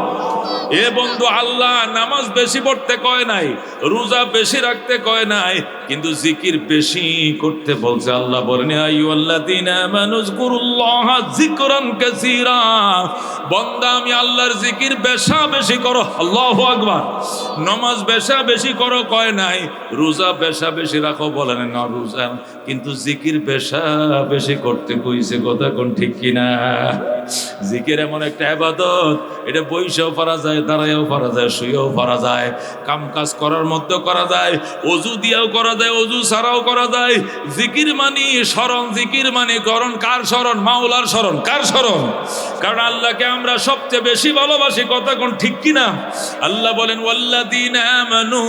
এ বন্ধু, আল্লাহ নামাজ বেশি পড়তে কয় নাই, রোজা বেশি রাখতে কয় নাই, কিন্তু জিকির বেশি করতে বলছে। আল্লাহ বলেন ইয়া আইয়ুহাল্লাযীনা আমানু যকুরুল্লাহা যিকরান কাসীরা, বান্দা আমি আল্লাহর জিকির বেশা বেশি করো। আল্লাহু আকবার। নামাজ বেশা বেশি করো কয় নাই, রোজা বেশা বেশি রাখো বলেন না, রোজা কিন্তু জিকির বেশা বেশি করতে কইছে। কথা কোন ঠিক কিনা? জিকির এমন একটা ইবাদত, এটা বইসেও পারা যায়, দাঁড়ায়ও পারা যায়, শুয়েও পারা যায়, কাম কাজ করার মধ্যেও করা যায়, অজু দিয়েও করা যায়, অজু ছাড়াও করা যায়। জিকির মানি স্মরণ, জিকির মানি করণ। কার স্মরণ? মাওলার স্মরণ। কার স্মরণ? কারণ আল্লাহকে আমরা সবচেয়ে বেশি ভালোবাসি। কথা কোন ঠিক কিনা? আল্লাহ বলেন ওয়াল্লাযীনা আমানু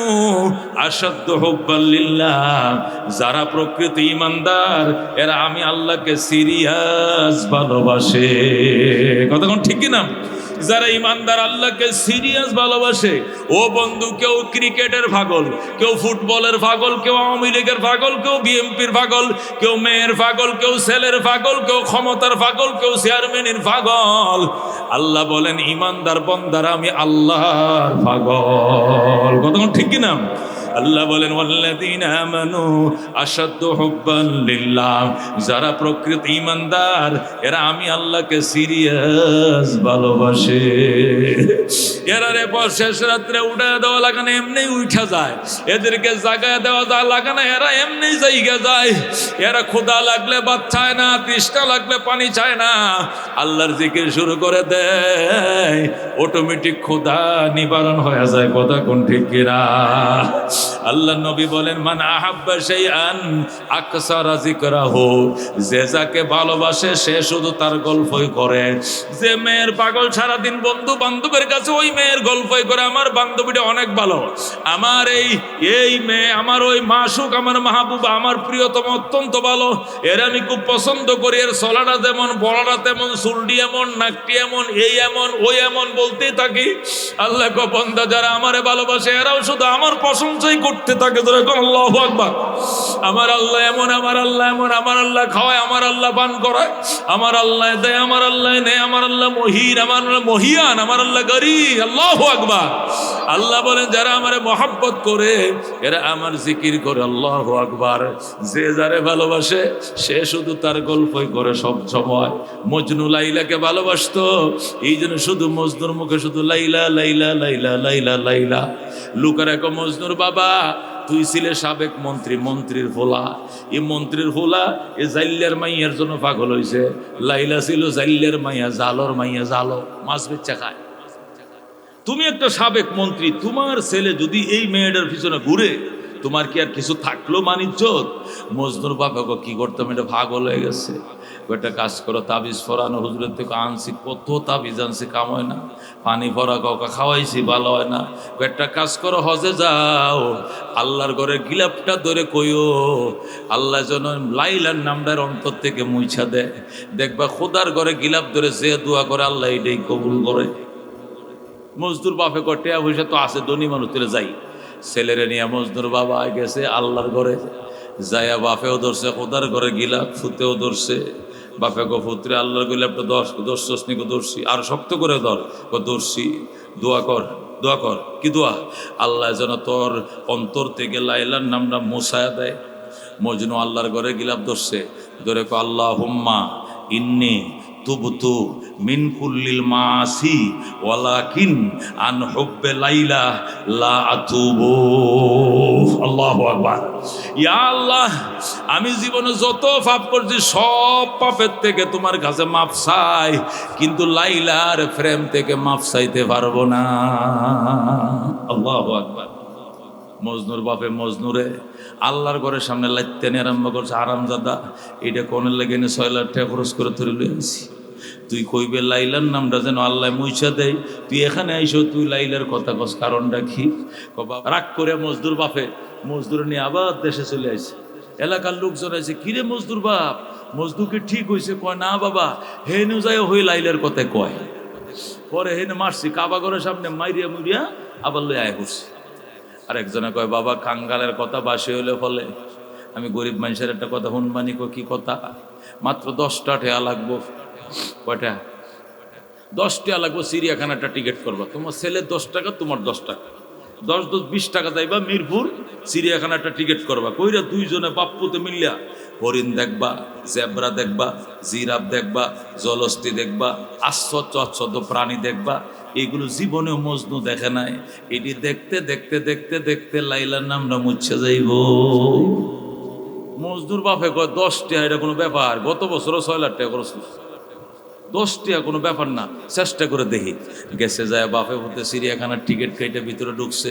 আশাদ্দু হুব্বাল লিল্লাহ, যারা প্রকৃত ঈমানদার এরা আমি আল্লাহকে সিরিয়াস ভালোবাসে। কথা কোন ঠিক কিনা? যারা ইমানদার আল্লাহকে সিরিয়াস ভালোবাসে। ও বন্ধু, কেউ ক্রিকেটের পাগল, কেউ ফুটবলের পাগল, কেউ আওয়ামী লীগের পাগল, কেউ বিএনপির পাগল, কেউ মেয়ের পাগল, কেউ ছেলের পাগল, কেউ ক্ষমতার পাগল, কেউ চেয়ারম্যানের পাগল। আল্লাহ বলেন ইমানদার বান্দারা আমি আল্লাহর পাগল। কতক্ষণ ঠিক কিনা? আল্লাহ বলেন ওয়াল্লাযীনা আমানু আশাদ্দু হুব্বান লিল্লাহ, যারা প্রকৃত ঈমানদার এরা আমি আল্লাহকে সিরিয়াস ভালোবাসে। এরা রে শেষ রাত্রে উঠা দেওয়া লাগে না, এমনি উঠা যায়। এদেরকে জাগায় দেওয়া যায় লাগে না, এরা এমনি জায়গা যায়। এরা ক্ষুধা লাগলে ভাত চায় না, তৃষ্ণা লাগলে পানি চায় না, আল্লাহর জিকির শুরু করে দেয়, অটোমেটিক ক্ষুধা নিবারণ হয়ে যায়। কথা কোন ঠিক কিনা? আল্লাহ নবী বলেন মান আহাব্বা শাইআন আকসারা যিকরাহু, যে যাকে ভালোবাসে সে শুধু তার গল্পই করে। যে মেয়ের পাগল সারাদিন বন্ধু বান্ধবের কাছে ওই মেয়ের গল্পই করে, আমার বান্ধবীটা অনেক ভালো, আমার এই মেয়ে, আমার ওই মাসুক, আমার মাহবুবা, আমার প্রিয়তম অত্যন্ত ভালো, এর আমি খুব পছন্দ করি, এর চলাটা যেমন, বলাটা তেমন, চুলটি এমন, নাকটি এমন, এই এমন, ওই এমন বলতেই থাকি। আল্লাহ গো বান্দা, যারা আমারে ভালোবাসে এরাও শুধু আমার প্রশংসাই করতে থাকে। আল্লাহু আকবার। আমার আল্লাহ এমন, আমার আল্লাহ এমন, আমার আল্লাহ খাওয়ায়, আমার আল্লাহ পান করায়, আমার আল্লাহ দেয়, আমার আল্লাহ নেয়, আমার আল্লাহ মহির, আমার আল্লাহ মহিয়ান, আমার আল্লাহ গরীব। আল্লাহু আকবার। আল্লাহ বলেন যারা আমারে মহব্বত করে এরা আমার জিকির করে। আল্লাহু আকবার। যে যারে ভালোবাসে সে শুধু তার গল্পই করে সব সময়। মজনু লাইলাকে ভালোবাসতো, এই জন্য শুধু মজনুর মুখে শুধু লাইলা লাইলা লাইলা লাইলা লাইলা। লুকার এক মজনুর বাবা, তুই ছিলে সাবেক মন্ত্রী, মন্ত্রীর ফোলা, এই মন্ত্রীর ফোলা এ জাইল্লার মাইয়ার জন্য পাগল হয়েছে। লাইলা ছিল জাইল্লার মাইয়া, জালর মাইয়া, জালো মাছ বেচা খায়। তুমি একটা সাবেক মন্ত্রী, তোমার ছেলে যদি এই মেয়েটার পিছনে ঘুরে, তোমার কি আর কিছু থাকলো মানিজ্জত? মজনুর বাবাকে কি করতাম, এটা পাগল হয়ে গেছে। একটা কাজ করো, তাবিজ ফরানো হুজুরের থেকে আনছি, কত তাবিজ আনছি, কাম হয় না। পানি ভরা কাউকে খাওয়াইছি, ভালো হয় না। একটা কাজ করো, হজে যাও, আল্লাহর ঘরে গিলাপটা ধরে কইও আল্লাহ যেন লাইলার নামটার অন্তর থেকে মুইছা দেয়। দেখবা খোদার ঘরে গিলাপ ধরে যে দোয়া করে আল্লাহ এটাই কবুল করে। মজদুর বাপে কটিয়া পয়সা তো আছে, ধনী মানুষ তুলে যাই। ছেলেরে নিয়ে মজদুর বাবা গেছে আল্লাহর ঘরে, যাইয়া বাপেও ধরছে খোদার ঘরে গিলাপ, ফুতেও ধরছে। বাপে গো পুত্রে আল্লাহর গিলাপটা দর্শনি গো ধরছি, আর শক্ত করে ধর গো ধরছি। দোয়া কর, দোয়া কর। কি দোয়া? আল্লাহ যেন তোর অন্তর থেকে লাইলার নামটা মুছায়া দেয়। মজনু আল্লাহর ঘরে গিলাপ ধরছে, ধরে কো আল্লাহুম্মা ইন্নী তুবতু মিন কুল্লিল মাসি ওয়ালাকিন আন হুব্বে লাইলা লা আতুবু। আল্লাহু আকবার। ইয়া আল্লাহ, আমি জীবনে যত পাপ করছি সব পাপের থেকে তোমার কাছে মাফ চাই, কিন্তু লাইলার প্রেম থেকে মাফ চাইতে পারবো না। আল্লাহু আকবার। মজনুর বাপে মজনুরে আল্লাহর ঘরের সামনে লাইতে নিয়ে আরম্ভ করছে, আরামজাদা এটা কোনের লেগে 6 লাখ টাকা খরচ করে ধরে লই আছি। তুই কইবে লাইলার নামটা যেন আল্লাহ মুইছা দেয়, তুই এখানে আইসো, তুই লাইলার কথা কস, কারণটা কি? রাগ করে মজদুর বাপে মজদুর নিয়ে আবার দেশে চলে আসছে। এলাকার লোকজন আছে, কিরে মজদুর বাপ, মজদুরকে ঠিক হয়েছে? কয় না বাবা, হেনু যায় হই লাইলের কথায় কয়। পরে হেনে মারছি কাবাগরের সামনে, মাইরিয়া মুরিয়া আবার লই আয় করছি। আর একজনে কয় বাবা কাঙ্গালের কথা বাসি হইলে ফলে, আমি গরিব মানুষের একটা কথা হুনবানি, কি কথা, মাত্র 10টা টাকা লাগবো। কয়টা? 10 টাকা লাগবো, চিড়িয়াখানাটা টিকিট করবা, তোমার ছেলে 10 টাকা, তোমার 10 টাকা, 10 টাকা যাইবা মিরপুর চিড়িয়াখানাটা টিকিট করবা, কইরা দুইজনে বাপ্পুতে মিলিয়া হরিণ দেখবা, জেব্রা দেখবা, জিরাফ দেখবা, জলস্থি দেখবা, আশ্চর্য প্রাণী দেখবা। এগুলো জীবনেও মজনু দেখে নাই। এটি দেখতে দেখতে দেখতে দেখতে লাইলার নামটা মুচ্ছে যাইব। মজদুর বাপে কয় 10 টাকা, এটা কোনো ব্যাপার, গত বছরও 6 লাখ টাকা খরচ, 10 টাকা কোনো ব্যাপার না, চেষ্টা করে দেখি। গেছে যায় বাপে বলতে চিড়িয়াখানার টিকিট কেটে ভিতরে ঢুকছে,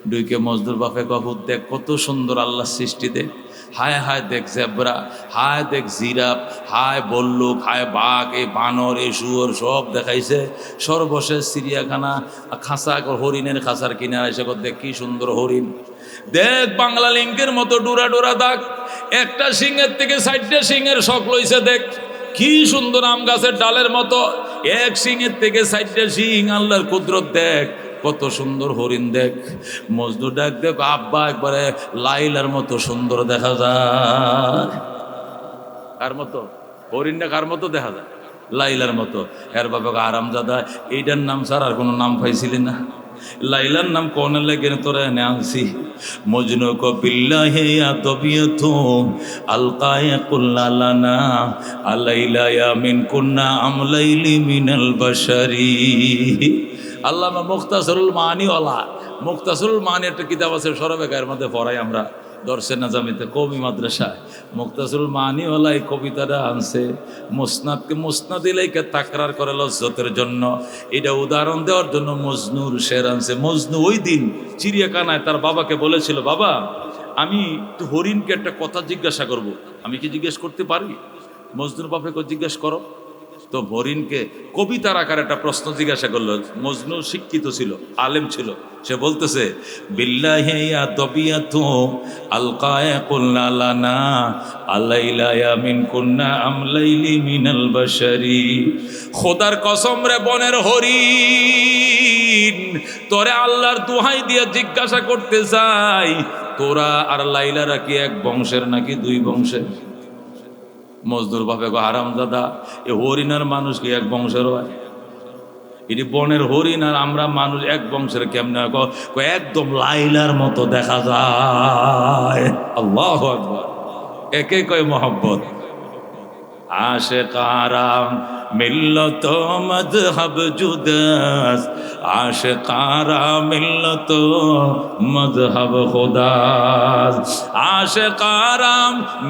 ঢুকে মজদুর বাপে কপুর দেখ কত সুন্দর আল্লাহ সৃষ্টি, দেখ হায় হায় দেখ জেব্রা, হায় দেখ জিরাফ, হায় বল্লুক, হায় বাঘ, এই বানর, এই শুয়োর সব দেখাইছে। সর্বশেষ চিড়িয়াখানা খাঁচা, হরিণের খাঁচার কিনারে এসে দেখ কি সুন্দর হরিণ, দেখ বাংলা লিঙ্কের মতো ডোরা ডোরা দাগ, একটা সিংহের থেকে 4টে সিংহের শখ লইছে, দেখ কি সুন্দর আম গাছের ডালের মতো, এক সিংহের থেকে 4টে সিং, আল্লাহর কুদরত দেখ কত সুন্দর হরিণ, দেখ মজদুর ডাক দেখ আব্বা একবারে লাইলার মতো সুন্দর দেখা যায়। কার মতো? হরিণটা কার মতো দেখা যায়? লাইলার মতো। এর বাবা আরামজাদা, এইটার নাম ছাড়া আর কোনো নাম পাইছিলি না? লাইলার নাম কোন লেগে তোরা এনে আনছি? মজনু কো বিল্লাহি আতবিয়াতু আলকায়ে কুল্লালানা আলাইলা ইয়ামিন কুন্না আমলাইলি মিনাল বাশারি। আল্লামা মুখতাসরুল মানিওয়ালা, মুখতাসরুল মানি একটা কিতাব আছে সরবেকার মধ্যে পড়াই আমরা দর্শে নাজামিতে কবি মাদ্রাসায়। মুখতাসরুল মানিওয়ালা এই কবিতাটা আনছে, মুসনাদকে মুসনাদ ইলাইকে তাকরার করে লজ্জতের জন্য, এটা উদাহরণ দেওয়ার জন্য মজনুর শের আনছে। মজনু ওই দিন চিড়িয়াখানায় তার বাবাকে বলেছিল, বাবা আমি তো হরিণকে একটা কথা জিজ্ঞাসা করব, আমি কি জিজ্ঞেস করতে পারি? মজনুর বাবাকে জিজ্ঞেস করো। তো হরিণকে কবিতার আকারে একটা প্রশ্ন জিজ্ঞাসা করলো। মজনু শিক্ষিত ছিল, আলেম ছিল, সে বলতেছে বিল্লাহি আতবিয়াতু আলকায়ে কুল্লালানা আলাইলা ইয়ামিন কুন্না আমলাইলি মিনাল বাশারি। খোদার কসম রে বনের হরিণ, তোরে আল্লাহর দোহাই দিয়ে জিজ্ঞাসা করতে চাই, তোরা আর লাইলারা কি এক বংশের নাকি 2 বংশের? মজদুর বাপে গো হারামজাদা, এ হরিণ আর মানুষ কি এক বংশের হয়? এটি বনের হরিণ আর আমরা মানুষ এক বংশের কেমনে? একদম লাইলার মতো দেখা যায়। আল্লাহু আকবার। একে কয় মহব্বত। আশিকারা মিল্লত মযহব জুদাস, আশিকারা মিল্লত মযহব খুদাস, আশিকারা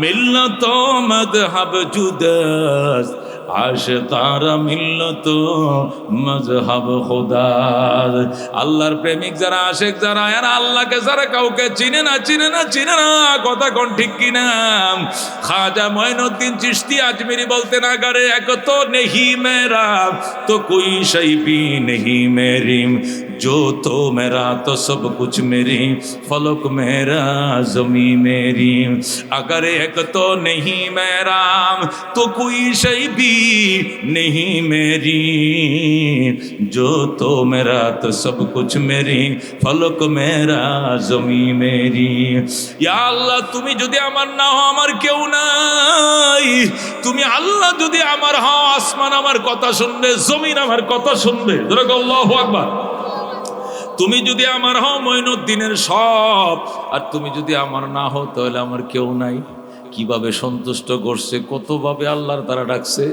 মিল্লত মযহব জুদাস, আশিকারা মিল্লত মযহব খুদাস। আল্লাহর প্রেমিক যারা, আশিক যারা, এরা আল্লাহকে যারা কাউকে চিনে না, চিনে না, চিনে না, কথা কোন ঠিক কিনা? খাজা মঈনুদ্দিন চিশতি আজমেরি বলতে না করে, এক তো নেহি মেরা তো কোই শৈ ভি নেহি মেরি, जो तो मेरा तो सब कुछ मेरी, फलक मेरा ज़मीं मेरी। अगर एक तो नहीं मेरा तो कोई शै भी नहीं मेरी, जो तो मेरा तो सब कुछ मेरी, फलक मेरा ज़मीं मेरी। या अल्लाह তুমি যদি আমার না হও আমার কেউ নাই, তুমি আল্লাহ যদি আমার হও আসমান আমার কথা শুনবে, জমিন আমার কথা শুনবে। আল্লাহু আকবার। তুমি যদি আমার হও মঈনুদ্দিনের সব, আর তুমি যদি আমার না হও তাহলে আমার কেউ নাই। কিভাবে সন্তুষ্ট করছে, কতভাবে আল্লাহর দ্বারা ডাকছে।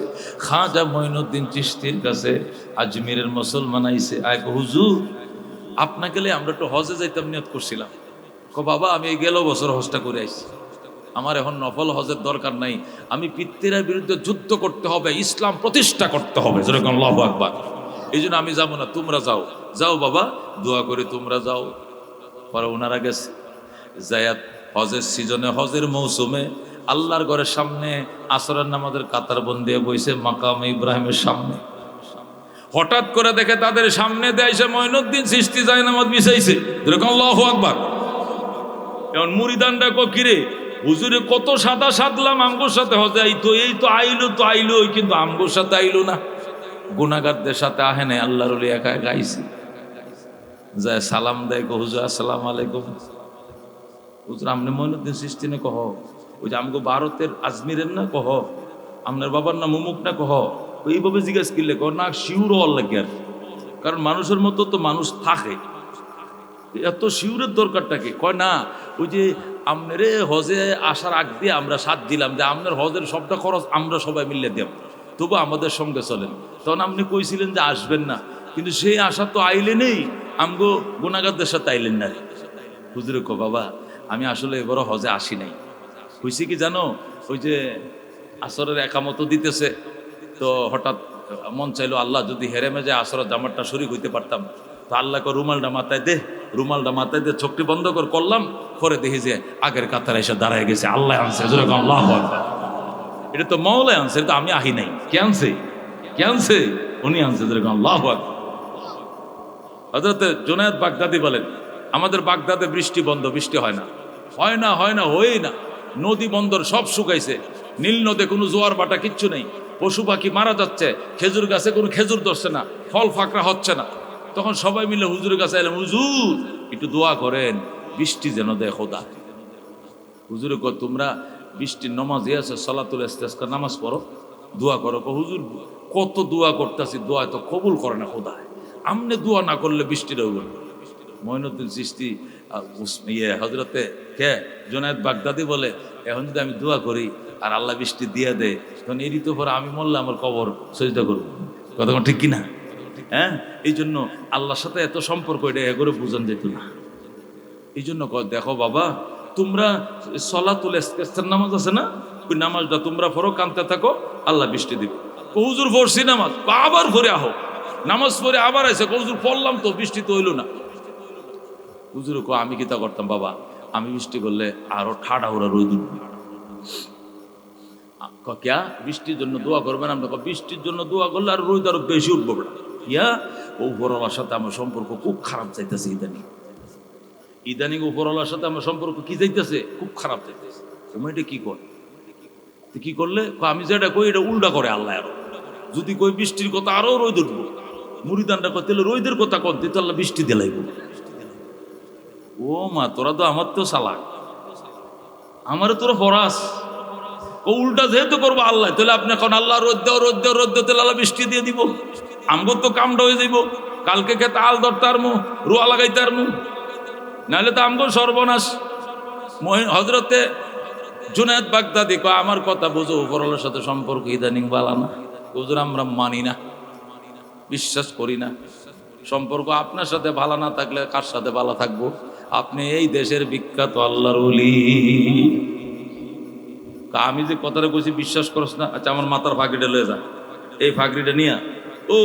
খাজা মঈনুদ্দিন চিশতির কাছে আজমিরের মুসলমান আইছে, আয় হুজুর আপনা গেলে আমরা একটু হজে যাইতাম নিয়ত করছিলাম। বাবা আমি গেল বছর হজটা করে আইছি, আমার এখন নফল হজের দরকার নাই, আমি পিতৃর বিরুদ্ধে যুদ্ধ করতে হবে, ইসলাম প্রতিষ্ঠা করতে হবে। যেরকম আল্লাহু আকবার। এই জন্য আমি যাবো না, তোমরা যাও। যাও বাবা, দোয়া করে তোমরা যাও। পরে ওনারা গেছে, জায়াত হজের সিজনে, হজের মৌসুমে আল্লাহর ঘরের সামনে আসরের নামাজের কাতার বন্দী বইছে মাকাম ইব্রাহিমের সামনে। হঠাৎ করে দেখে তাদের সামনে দেয়ছে মঈনুদ্দিন চিশতি যায় নামাজ বিছাইছে। যেরকম আল্লাহু আকবার। এখন মুরিদানরা কো কিরে হুজুরে কত সাদা সাধলাম আমগোর সাথে হজে এই তো আইলো কিন্তু আমগোর সাথে আইলো না। গুনাহগারদের সাথে আহে নাই, আল্লাহর ওলি একা একা আইছে। যায় সালাম দেয়, হুজুর আসসালামু আলাইকুম। হুজুর আমনে মঈনুদ্দিন চিশতি না? কহ। ওই যে আমগো ভারতের আজমিরের না? কহ। আপনার বাবার নাম অমুক না? কহ। এইভাবে জিজ্ঞাসা করলে কহ না, শিউর হওয়ার লাগে আর। কারণ মানুষের মতো তো মানুষ থাকে, এত শিউরের দরকারটা কি? কয় না, ওই যে আমনেরে হজে আসার আগ দিয়ে আমরা সাথ দিলাম যে আপনার হজের সবটা খরচ আমরা সবাই মিলে দেব, তবু আমাদের সঙ্গে চলেন। তখন আপনি কইছিলেন যে আসবেন না, কিন্তু সেই আশা তো আইলে নেই, আমগো গুনাহগারদের সাথে আইলেন না। হুজুরে কো বাবা আমি আসলে এবারও হজে আসি নাই। হয়েছে কি জানো, ওই যে আসরের একামত দিতেছে, তো হঠাৎ মন চাইলো আল্লাহ যদি হেরেমে যায় আসরের জামারটা শরীক হইতে পারতাম, তো আল্লাহকে রুমালটা মাথায় দে, চোখটি বন্ধ করলাম, পরে দেখি যে আগের কাতারে এসে দাঁড়ায় গেছে। আল্লাহ আনছে, আল্লাহু আকবার। এটা তো মওলাই আনছে, এটা তো আমি আহি নাই। কে আনছে? উনি আনছে। আল্লাহু আকবার। হযরত জুনায়েদ বাগদাদি বলেন, আমাদের বাগদাদে বৃষ্টি বন্ধ, বৃষ্টি হয় না, হয়ই না। নদী বন্দর সব শুকাইছে, নীল নদে কোনো জোয়ার বাটা কিচ্ছু নেই, পশু পাখি মারা যাচ্ছে, খেজুর গাছে কোনো খেজুর ধরছে না, ফল ফাকরা হচ্ছে না। তখন সবাই মিলে হুজুরের কাছে এলাম, হুজুর একটু দোয়া করেন, বৃষ্টি যেন দেয় খোদা। হুজুরে কো তোমরা বৃষ্টির নামাজ আছে, সালাতুল ইস্তিসকা নামাজ পড়ো, দোয়া করো। হুজুর কত দোয়া করতেছি, দোয়া তো কবুল করে না খোদা, আমনে দোয়া না করলে বৃষ্টিটা হইব না। মঈনুদ্দিন চিশতি হজরতে জুনায়েদ বাগদাদি বলে, এখন যদি আমি দোয়া করি আর আল্লাহ বৃষ্টি দিয়ে দেয়, তখন এরই তো পরে আমি মরলে আমার কবর সজদা করবো। কথা ঠিক কিনা? হ্যাঁ, এই জন্য আল্লাহর সাথে এত সম্পর্ক, এটা এগোরে বুঝান যেত না। এই জন্য দেখো বাবা, তোমরা সলাতুল ইস্তিসকার নামাজ আছে না, ওই নামাজটা তোমরা পড়ো, কানতে থাকো, আল্লাহ বৃষ্টি দিবে। হুজুর পড়ছি নামাজ, আবার পড়ে আহো, নামাজ পড়ে আবার আছে, হুজুর পড়লাম তো বৃষ্টি তো হইল না। হুজুর কো আমি কি তা করতাম বাবা, আমি বৃষ্টি করলে আরো ঠাডা ওরা রোদ উঠবে। ক্যা বৃষ্টির জন্য দোয়া করবেন? আমরা বৃষ্টির জন্য দোয়া করলে আর রোদ আরো বেশি উঠবো না। ইয়া উপরওয়ালার সাথে আমার সম্পর্ক খুব খারাপ চাইতেছে ইদানিং উপরওয়ালার সাথে আমার সম্পর্ক কি যাইতেছে, খুব খারাপ যাইতেছে। তুমি এটা কি করলে? আমি যেটা কই এটা উল্টা করে আল্লাহ। আরো যদি কই বৃষ্টির কথা আরো রোদ উঠবো, মুড়িদানটা কই তাহলে রোদের কথা কন, তো আল্লাহ বৃষ্টি দিলাইব। ও মা, তোরা তো আমার তো চালাক, আমারে তোরা ফরাস। ও উল্টা যেহেতু করবো আল্লাহ, তাহলে আপনি এখন আল্লাহ রোদ দেও তাহলে আল্লাহ বৃষ্টি দিয়ে দিব। আমগো তো কামটা হয়ে যাইব, কালকে খেতে আল ধরতে আরমু, রুয়া লাগাইতে আরমু, নাহলে তো আমগো সর্বনাশ। হজরতে জুনায়েদ বাগদাদি কয় আমার কথা বুঝো, উপরওয়ালার সাথে সম্পর্ক ইদানিং বালা না। হুজুর আমরা মানি না, বিশ্বাস করি না। সম্পর্ক আপনার সাথে ভালো না থাকলে কার সাথে ভালো থাকবো? আপনি এই দেশের বিখ্যাত আল্লাহর ওলি। আমি যে কথাটা কইছি বিশ্বাস করছ না? আচ্ছা আমার মাথার ফাঁকরিটা লয়ে যা, এই ফাঁকরিটা নিয়া ও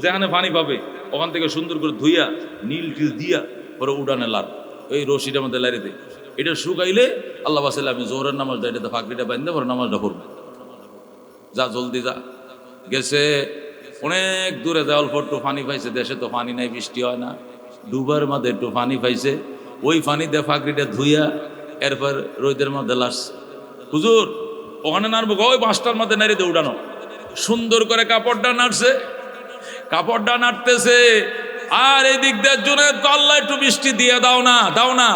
যেখানে পানি পাবে ওখান থেকে সুন্দর করে ধুইয়া নীল টিল দিয়া পরে উড়ানে লার, ওই রশিটার মধ্যে লারি দে। এটা শুকাইলে আল্লাহ বাসাইলে আমি জোহরের নামাজটা এটাতে ফাঁকরিটা বাঁধতে পরে নামাজটা পড়বো। যা জলদি যা। গেছে অনেক দূরে, দেওয়াল পর একটু পানি পাইছে, দেশে তো পানি নাই, বৃষ্টি হয় না, ডুবার মধ্যে একটু পানি পাইছে, ওই পানি দিয়ে ফাঁকরিটা ধুইয়া এরপর রোদের মধ্যে লাস। হুজুর ওখানে নাড়বো, ওই 5টার মধ্যে নাড়িতে উঠানো, সুন্দর করে কাপড়টা নাড়তেছে। আর এই দিক দিয়ে জুনায়েদ, আল্লাহ একটু বৃষ্টি দিয়ে দাও না,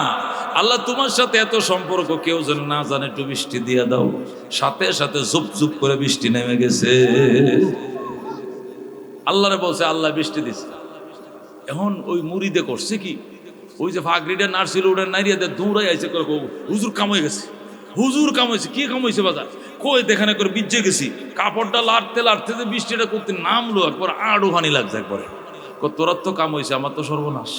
আল্লাহ তোমার সাথে এত সম্পর্ক কেউ যেন না জানে, একটু বৃষ্টি দিয়ে দাও। সাথে সাথে ঝুপ করে বৃষ্টি নেমে গেছে। আল্লাহরে বলছে, আল্লাহ বৃষ্টি দিছে। এখন ওই মুড়িদে করছে কি, ওই যে ফাঁকরিটা নাড়ছিল ওটা নাড়িয়ে দৌড়াই আইছে, হুজুর কাম হয়ে গেছে, কি কাম হয়েছে বাজার কই দেখানে করে বিজে গেছি। কাপড়টা লাড়তে যে বৃষ্টিটা করতে নামলো, একবার আড়ো হানি লাগছে একবারে। তোরার তো কাম হয়েছে, আমার তো সর্বনাশ।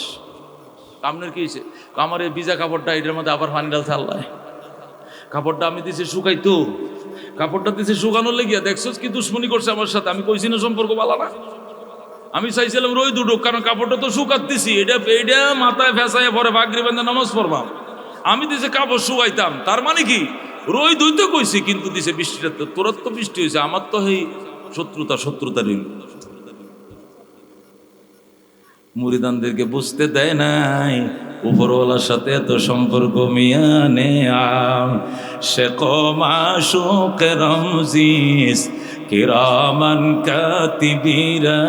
কামনের কি হয়েছে? আমার এই ভিজা কাপড়টা এটার মধ্যে আবার পানি ডালছে আল্লাহ। কাপড়টা আমি দিছি শুকাইতো, কাপড়টা দিছি শুকানোর লেগিয়া, দেখছোস কি দুশ্মনী করছে আমার সাথে। আমি কইছি না সম্পর্ক ভালো না, আমি চাইছিলাম রই দুটো, কারণ কাপড়টা তো শুকাত দিছি, এটা মাথায় ফেসাইয়া পরে ফাঁকরি বেঁধে নামাজ পড়বাম। আমি দিছে কাপড় শুকাইতাম, তার মানে কি রই দুইতে কইছি, কিন্তু দিছে বৃষ্টিটা। তোর তো বৃষ্টি হয়েছে, আমার তো এই শত্রুতা রইল। মুরিদানদেরকে বুঝতে দেয় নাই উপরওয়ালার সাথে এত সম্পর্ক মিয়ানে আম শেখ মাশুক রমজিস কিরামান কাতিবিরা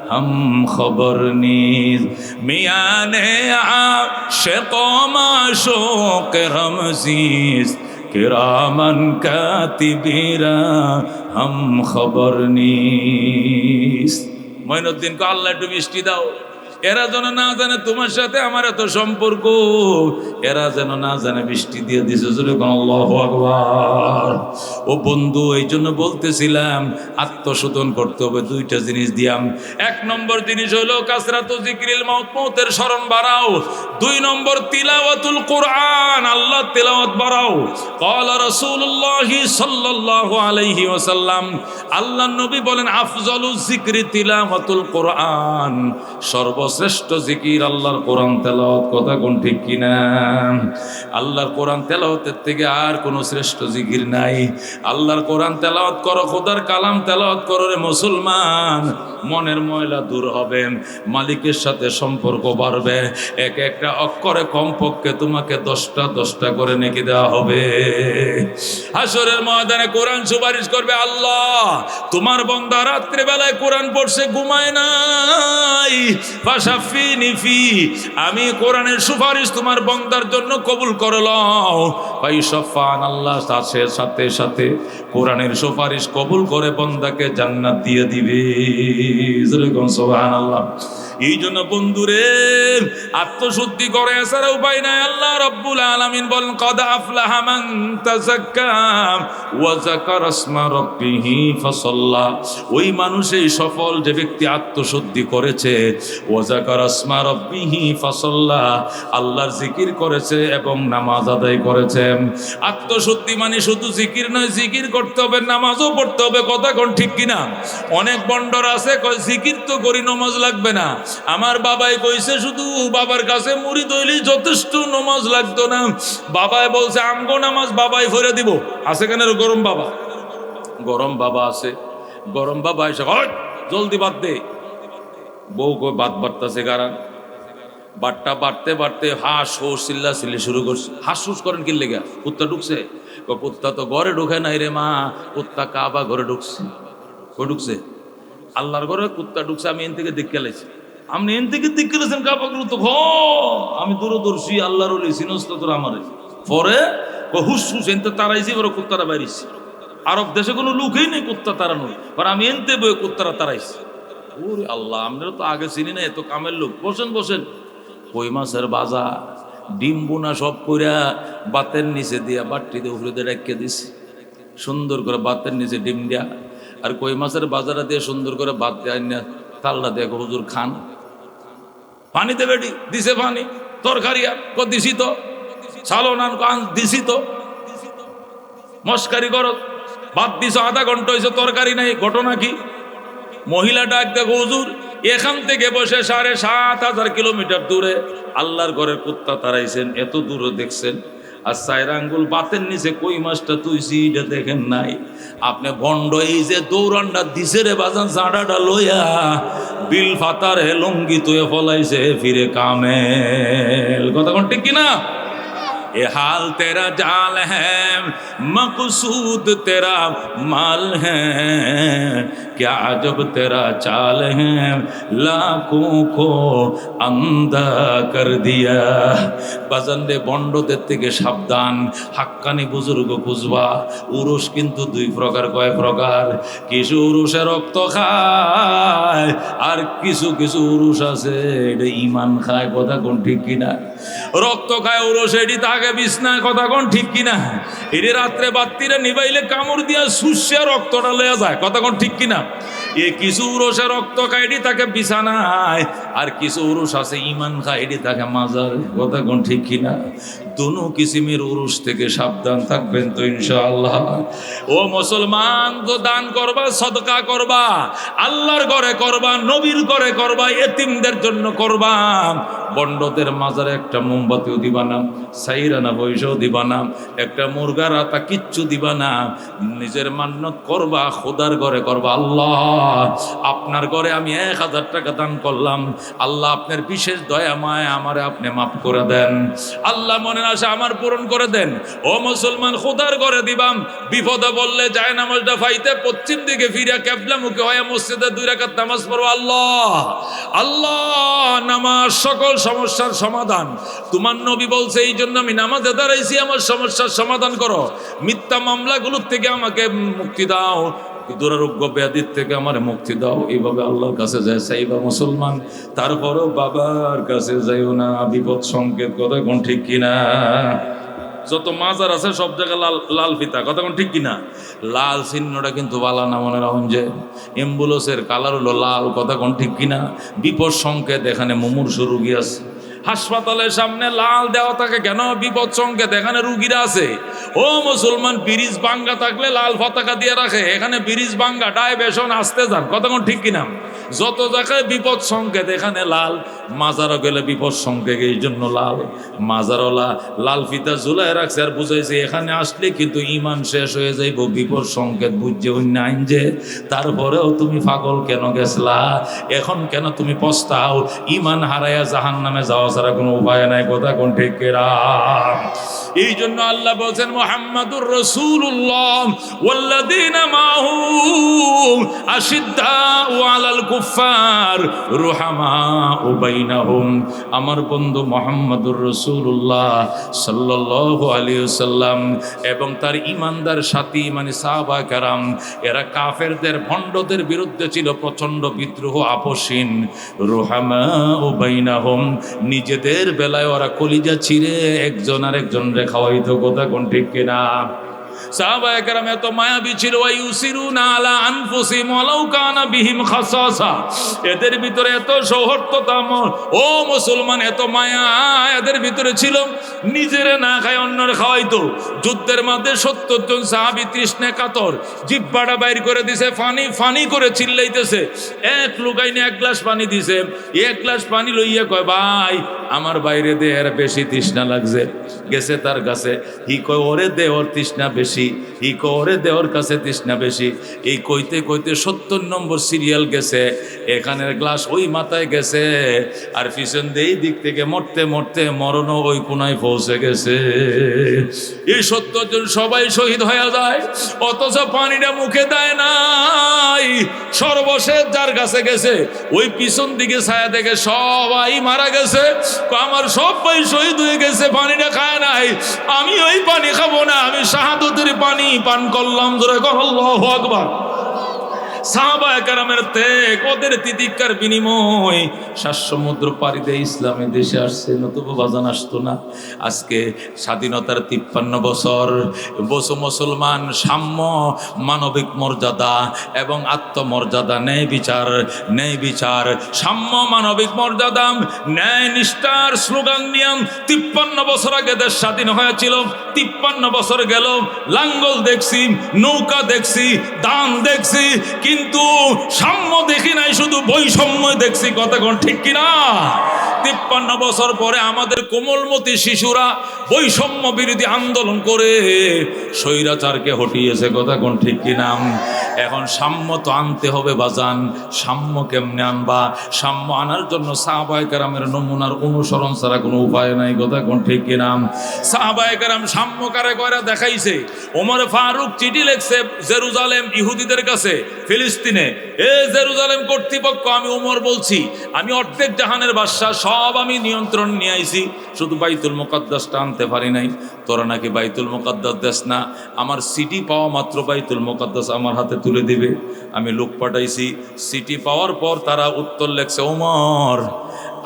हम खबर नीज मियाने आशिक माशूक रमजीज किरामन कातिबीरा हम खबर नीज মঈনুদ্দিন को আল্লাহ একটু মিষ্টি দাও এরা যেন না জানে তোমার সাথে আমার এত সম্পর্ক এরা যেন না জানে বৃষ্টি দিয়ে দিছে আল্লাহু আকবার ও বন্ধু এই জন্য বলতেছিলাম আত্মশোধন করতে হবে দুইটা জিনিস দিয়াম এক নম্বর জিনিস হলো কাসরাতু যিকরিল মাউত মউতের স্মরণ বাড়াও দুই নম্বর তিলাওয়াতুল কোরআন আল্লাহ তিলাওয়াত বাড়াও ক্বালা রাসূলুল্লাহ সাল্লাল্লাহু আলাইহি ওয়াসাল্লাম আল্লাহর নবী বলেন আফজালুজ যিকরি তিলাওয়াতুল কোরআন সর্বশ্রেষ্ঠ জিকির আল্লাহর কোরআন তেলাওয়াত কথা কোন ঠিক কিনা আল্লাহর কোরআন তেলাওয়াতের থেকে আর কোনো শ্রেষ্ঠ জিকির নাই আল্লাহর কোরআন তেলাওয়াত করো খোদার কালাম তেলাওয়াত করো রে মুসলমান মনের ময়লা দূর হবে মালিকের সাথে সম্পর্ক বাড়বে এক একটা অক্ষরে কমপক্ষে তোমাকে 10টা করে নেকি দেওয়া হবে হাসরের ময়দানে কোরআন সুপারিশ করবে আল্লাহ তোমার বান্দা রাত্রে বেলায় কোরআন পড়ছে ঘুমায় নাই ফাশাফিনি ফি আমি কোরআনের সুপারিশ তোমার বান্দার জন্য কবুল করে লও ফাইশাফান আল্লাহ সাথে সাথে কোরআনের সুপারিশ কবুল করে বান্দাকে জান্নাত দিয়ে দিবে সুবহানাল্লাহ এই জন্য বন্ধুরে আত্মশুদ্ধি করে এছাড়া উপায় নাই আল্লাহ রাব্বুল আলামিন বলেন কদ আফলাহা মান তাযাক্কা ওয়া যাকারা ইসমা রাব্বিহি ফাসাল্লা ওই মানুষই সফল যে ব্যক্তি আত্মশুদ্ধি করেছে ওয়া যাকারা ইসমা রাব্বিহি ফাসাল্লা আল্লাহর জিকির করেছে এবং নামাজ আদায় করেছে আত্মশুদ্ধি মানে শুধু জিকির নয় জিকির করতে হবে নামাজও পড়তে হবে কথা কোন ঠিক কিনা অনেক বন্ডর আছে কয় জিকির তো করি নামাজ লাগবে না আমার বাবাই কইছে শুধু বাবার কাছে মুরিদ হইলেই যথেষ্ট নামাজ লাগতো না বাবাই বলছে আমগো নামাজ বাবাই ফিরে দিব আছে কেন গরম বাবা আছে গরম বাবা এসে জলদি বাদ দে বউ কই বাদ বাড়তাছে কারণ বাট্টা বাড়তে হাঁস হোস চিল্লি শুরু করছে হাঁস করেন কি লেগা কুত্তা ঢুকছে কুত্তা তো ঘরে ঢুকে নাই রে মা কুত্তা কাবা ঘরে ঢুকছে আল্লাহর ঘরে কুত্তা ঢুকছে আমি এন থেকে দেখে লাইছি আপনি এন থেকে দেখে লেছেন কাবা ঘর তো আমি দূরদর্শী আল্লাহর ওলি সিনস্ত তোর আমারে পরে হুস এন তো তারাইছি বড় কুত্তারা বাইরিছি আরব দেশে কোনো লোকই নেই কুত্তা তাড়ানোর পর আমি এনতে বই কুত্তারা তাড়াইছি ওরে আল্লাহ আমরা তো আগে চিনি না এত কামের লোক বসেন কই মাছের বাজা ডিম বোনা সব কইরা বাতের নিচে দিয়া বাট্টি দিয়ে উপরে দিয়ে রেখে দিছি সুন্দর করে বাতের নিচে ডিম দিয়া আর কই মাছের বাজারা দিয়ে সুন্দর করে বাত দেয় না তাল্লা দেখো হুজুর খান পানি দেবে দিছে পানি তরকারি দিছি তো সালনান কান দিছি তো মস্কারি করো ভাত দিছ আধা ঘন্টা হয়েছে তরকারি নাই ঘটনা কি মহিলা ডাক দেখো হুজুর এখান থেকে বসে 7,500 কিলোমিটার দূরে আল্লাহর ঘরের কুত্তা তাড়াইছেন এত দূরে দেখছেন আর 4 আঙ্গুল বাতের নিচে কই মাছটা তুইছি এটা দেখেন নাই আপনি বন্ড এই যে দৌড়ানটা দিছে রে বাজান চাঁড়াটা লইয়া বিল ফাতার হে লঙ্গি তুই ফলাইছে ফিরে কামেল কথা কোন ঠিক কিনা ये हाल तेरा जाल है मकसूद तेरा माल है क्या अजब तेरा चाल है लाखों को अंधा कर दिया বাজানরে বন্ডদের থেকে সাবধান হাক্কানি বুজুর্গ খুঁজবা উরুষ কিন্তু 2 প্রকার কয় প্রকার কিছু উরুষে রক্ত খায় আর কিছু উরুষ আছে এটা ঈমান খায় কথা কোন ঠিক কিনা রক্ত খায় উরুষ এটি তাকে বিছনায় কথা কোন ঠিক কিনা এটি রাত্রে বাত্তিরে নিবাইলে কামড় দিয়া সুস্যা রক্তটা লয়া যায় কথা কোন ঠিক কিনা এ কিছু উরুষে রক্ত খায় এটি তাকে বিছানায় আর কিছু উরুষ আছে ঈমান খায় এটি তাকে মাজার কথা কোন ঠিক কিনা দুনো কিসিমের উরুষ থেকে সাবধান থাকবেন তো ইনশাআল্লাহ ও মুসলমান তো দান করবা সদকা করবা আল্লাহর ঘরে করবা নবীর ঘরে করবা এতিমদের জন্য করবা বন্ডদের মাজারে একটা মোমবাতিও দিবা না সাইরানা পয়সাও দিবা না একটা মুরগি মুরগা রাতা কিচ্ছু দিবা না, নিজের মান্নত করবা, খোদার ঘরে করবা। আল্লাহ আপনার ঘরে আমি 1000 টাকা দান করলাম, আল্লাহ আপনার বিশেষ দয়া মায় আমারে আপনি মাফ করে দেন, আল্লাহ মনের আশা আমার পূরণ করে দেন। ও মুসলমান, খোদার ঘরে দিবাম, বিপদে বললে যায় নামাজটা ফাইতে পশ্চিম দিকে ফিরে কেবলা মুখে হয় মসজিদে 2 রাকাত নামাজ পড়ো। আল্লাহ আল্লাহ নামাজ সকল সমস্যার সমাধান। তোমার নবী বলছে এই জন্য আমি নামাজে দাঁড়াইছি, আমার সমস্যার সমাধান করো, মিথ্যা মামলাগুলোর থেকে আমাকে মুক্তি দাও, দুরারোগ্য ব্যাধির থেকে আমার মুক্তি দাও। এইভাবে আল্লাহর কাছে যায় চাইবা মুসলমান। তারপরও বাবার কাছে যাইও না, বিপদ সংকেত। কথা কোন ঠিক কিনা? যত মাজার আছে সব জায়গায় লাল লাল ফিতা। কথা কোন ঠিক কিনা? লাল চিহ্নটা কিন্তু বালা না মনে রাখুন, যে অ্যাম্বুলেন্সের কালার হলো লাল। কথা কোন ঠিক কিনা? বিপদ সংকেত। এখানে মুমূর্ষু রোগী আছে, হাসপাতালের সামনে লাল দেওয়া থাকে কেন? বিপদ সংকেত, এখানে রুগীরা আছে। ও মুসলমান, ব্রিজ ভাঙ্গা থাকলে লাল পতাকা দিয়ে রাখে, এখানে ব্রিজ ভাঙ্গা, ডাইভেশন, আসতে যান। কথা কোন ঠিক কিনা? যত জায়গায় বিপদ সংকেত এখানে লাল। মাজারও গেলে বিপদ সংকেত, এই জন্য লাল। মাজারওয়ালা লাল ফিতা ঝুলাই রাখছে আর বুঝাইছে এখানে আসলে কিন্তু ইমান শেষ হয়ে যাইব, বিপদ সংকেত বুঝছে অন্য আইন যে। তারপরেও তুমি পাগল কেন গেছলা? এখন কেন তুমি পস্তাও? ইমান হারাইয়া জাহান নামে যাওয়া ছাড়া কোনো উপায় নাই। কথা কোন ঠিক কিনা? এই জন্য আল্লাহ বলছেন মুহাম্মাদুর রাসূলুল্লাহ ওয়াল্লাযীনা মাহু আশিদ্দাউ আলাল কুফফার রুহামাউ বাইনাহুম। আমার বন্ধু মুহাম্মাদুর রাসূলুল্লাহ সাল্লাল্লাহু আলাইহি ওয়াসাল্লাম এবং তার ঈমানদার সাথী মানে সাহাবা কেরাম, এরা কাফেরদের ভণ্ডদের বিরুদ্ধে ছিল প্রচণ্ড বিদ্রোহ, আপসীন। রুহামাউ বাইনাহুম, নিজেদের বেলায় ওরা কলিজা ছিঁড়ে একজন আর একজন খাওয়াইতো। কথা কোন ঠিক কিনা? সাহাবায়ে কেরাম এত মায়াবী ছিল, ওয়ায়ুসিরুনা আলা আনফুসিহিম ওয়ালাউ কানা বিহিম খাসাসা, এদের ভিতরে এত সৌহার্দ্যতা, ও মুসলমান, এত মায়া এদের ভিতরে ছিল, নিজেরে না খায় অন্যের খাওয়াইতো। যুদ্ধের মধ্যে 70 জন সাহাবী তৃষ্ণে কাতর, জিহ্বাটা বাইর করে দিছে, ফানি ফানি করে চিল্লাইতেছে। এক লুকাইনে 1 গ্লাস পানি দিছে, 1 গ্লাস পানি লইয়া কয়, ভাই আমার বাইরে দে, এর বেশি তৃষ্ণা লাগছে। গেছে তার কাছে, হি কয় ওরে দে, ওর তৃষ্ণা বেশি। হি কয় ওরে দে, ওর কাছে তৃষ্ণা বেশি। এই কইতে কইতে 70 নম্বর সিরিয়াল গেছে, এখানের গ্লাস ওই মাথায় গেছে, আর পিছন দিয়ে এই দিক থেকে মরতে মরতে মরণও ওই কোনায় পৌঁছে গেছে। এই 70 জন সবাই শহীদ হয়ে যায়, অথচ পানিটা মুখে দেয় নাই। সর্বশেষ যার কাছে গেছে, ওই পিছন দিকে ছায়া দেখে সবাই মারা গেছে। আমার সবাই শহীদ হয়ে গেছে, পানিটা খায় নাই, আমি ওই পানি খাবো না, আমি শাহাদতের পানি পান করলাম। জোরে কর আল্লাহু আকবার। সাহাবায়ে কেরামের ত্যাগ, ওদের তিতিক্ষার বিনিময় 7 সমুদ্র পাড়ি দিয়ে ইসলামী দেশে আসছে, নতুবা বাজান আসতো না। আজকে স্বাধীনতার 53 বছর, মুসলমান সাম্য, মানবিক মর্যাদা এবং আত্মমর্যাদা, ন্যায় বিচার, সাম্য, মানবিক মর্যাদা, ন্যায় নিষ্ঠার স্লোগান নিয়ে 53 বছর আগে দেশ স্বাধীন হয়েছিল। 53 বছর গেল, লাঙ্গল দেখছি, নৌকা দেখছি, দান দেখছি, কিন্তু সাম্য দেখি নাই, শুধু বৈষম্য দেখছি। কথা কোন ঠিক কিনা? 53 বছর পরে আমাদের কোমলমতি শিশুরা বৈষম্য বিরোধী আন্দোলন করে স্বৈরাচারকে হটিয়েছে। কথা কোন ঠিক কিনা? এখন সাম্য তো আনতে হবে বাজান। সাম্য কেমনে আনবা? সাম্য আনার জন্য সাহাবায়ে কেরামের নমুনার অনুসরণ ছাড়া কোনো উপায় নাই। কথা কোন ঠিক কিনা? সাহাবায়ে কেরাম সাম্য কারে করে দেখাইছে। ওমর ফারুক চিঠি লিখছে জেরুজালেম ইহুদিদের কাছে, ফিলিস্তিনে, এ জেরুজালেম কর্তৃপক্ষ, আমি ওমর বলছি, আমি অর্ধেক জাহানের বাদশা, সব আমি নিয়ন্ত্রণ নিয়ে আইছি, শুধু বাইতুল মুকাদ্দাসটা আনতে পারি নাই। তোরা নাকি বাইতুল মুকাদ্দাস দেস না, আমার সিটি পাওয়া মাত্র বাইতুল মুকাদ্দাস আমার হাতে তুলে দিবে। আমি লোক পাঠাইছি, সিটি পাওয়ার পর তারা উত্তর লেখছে, ওমর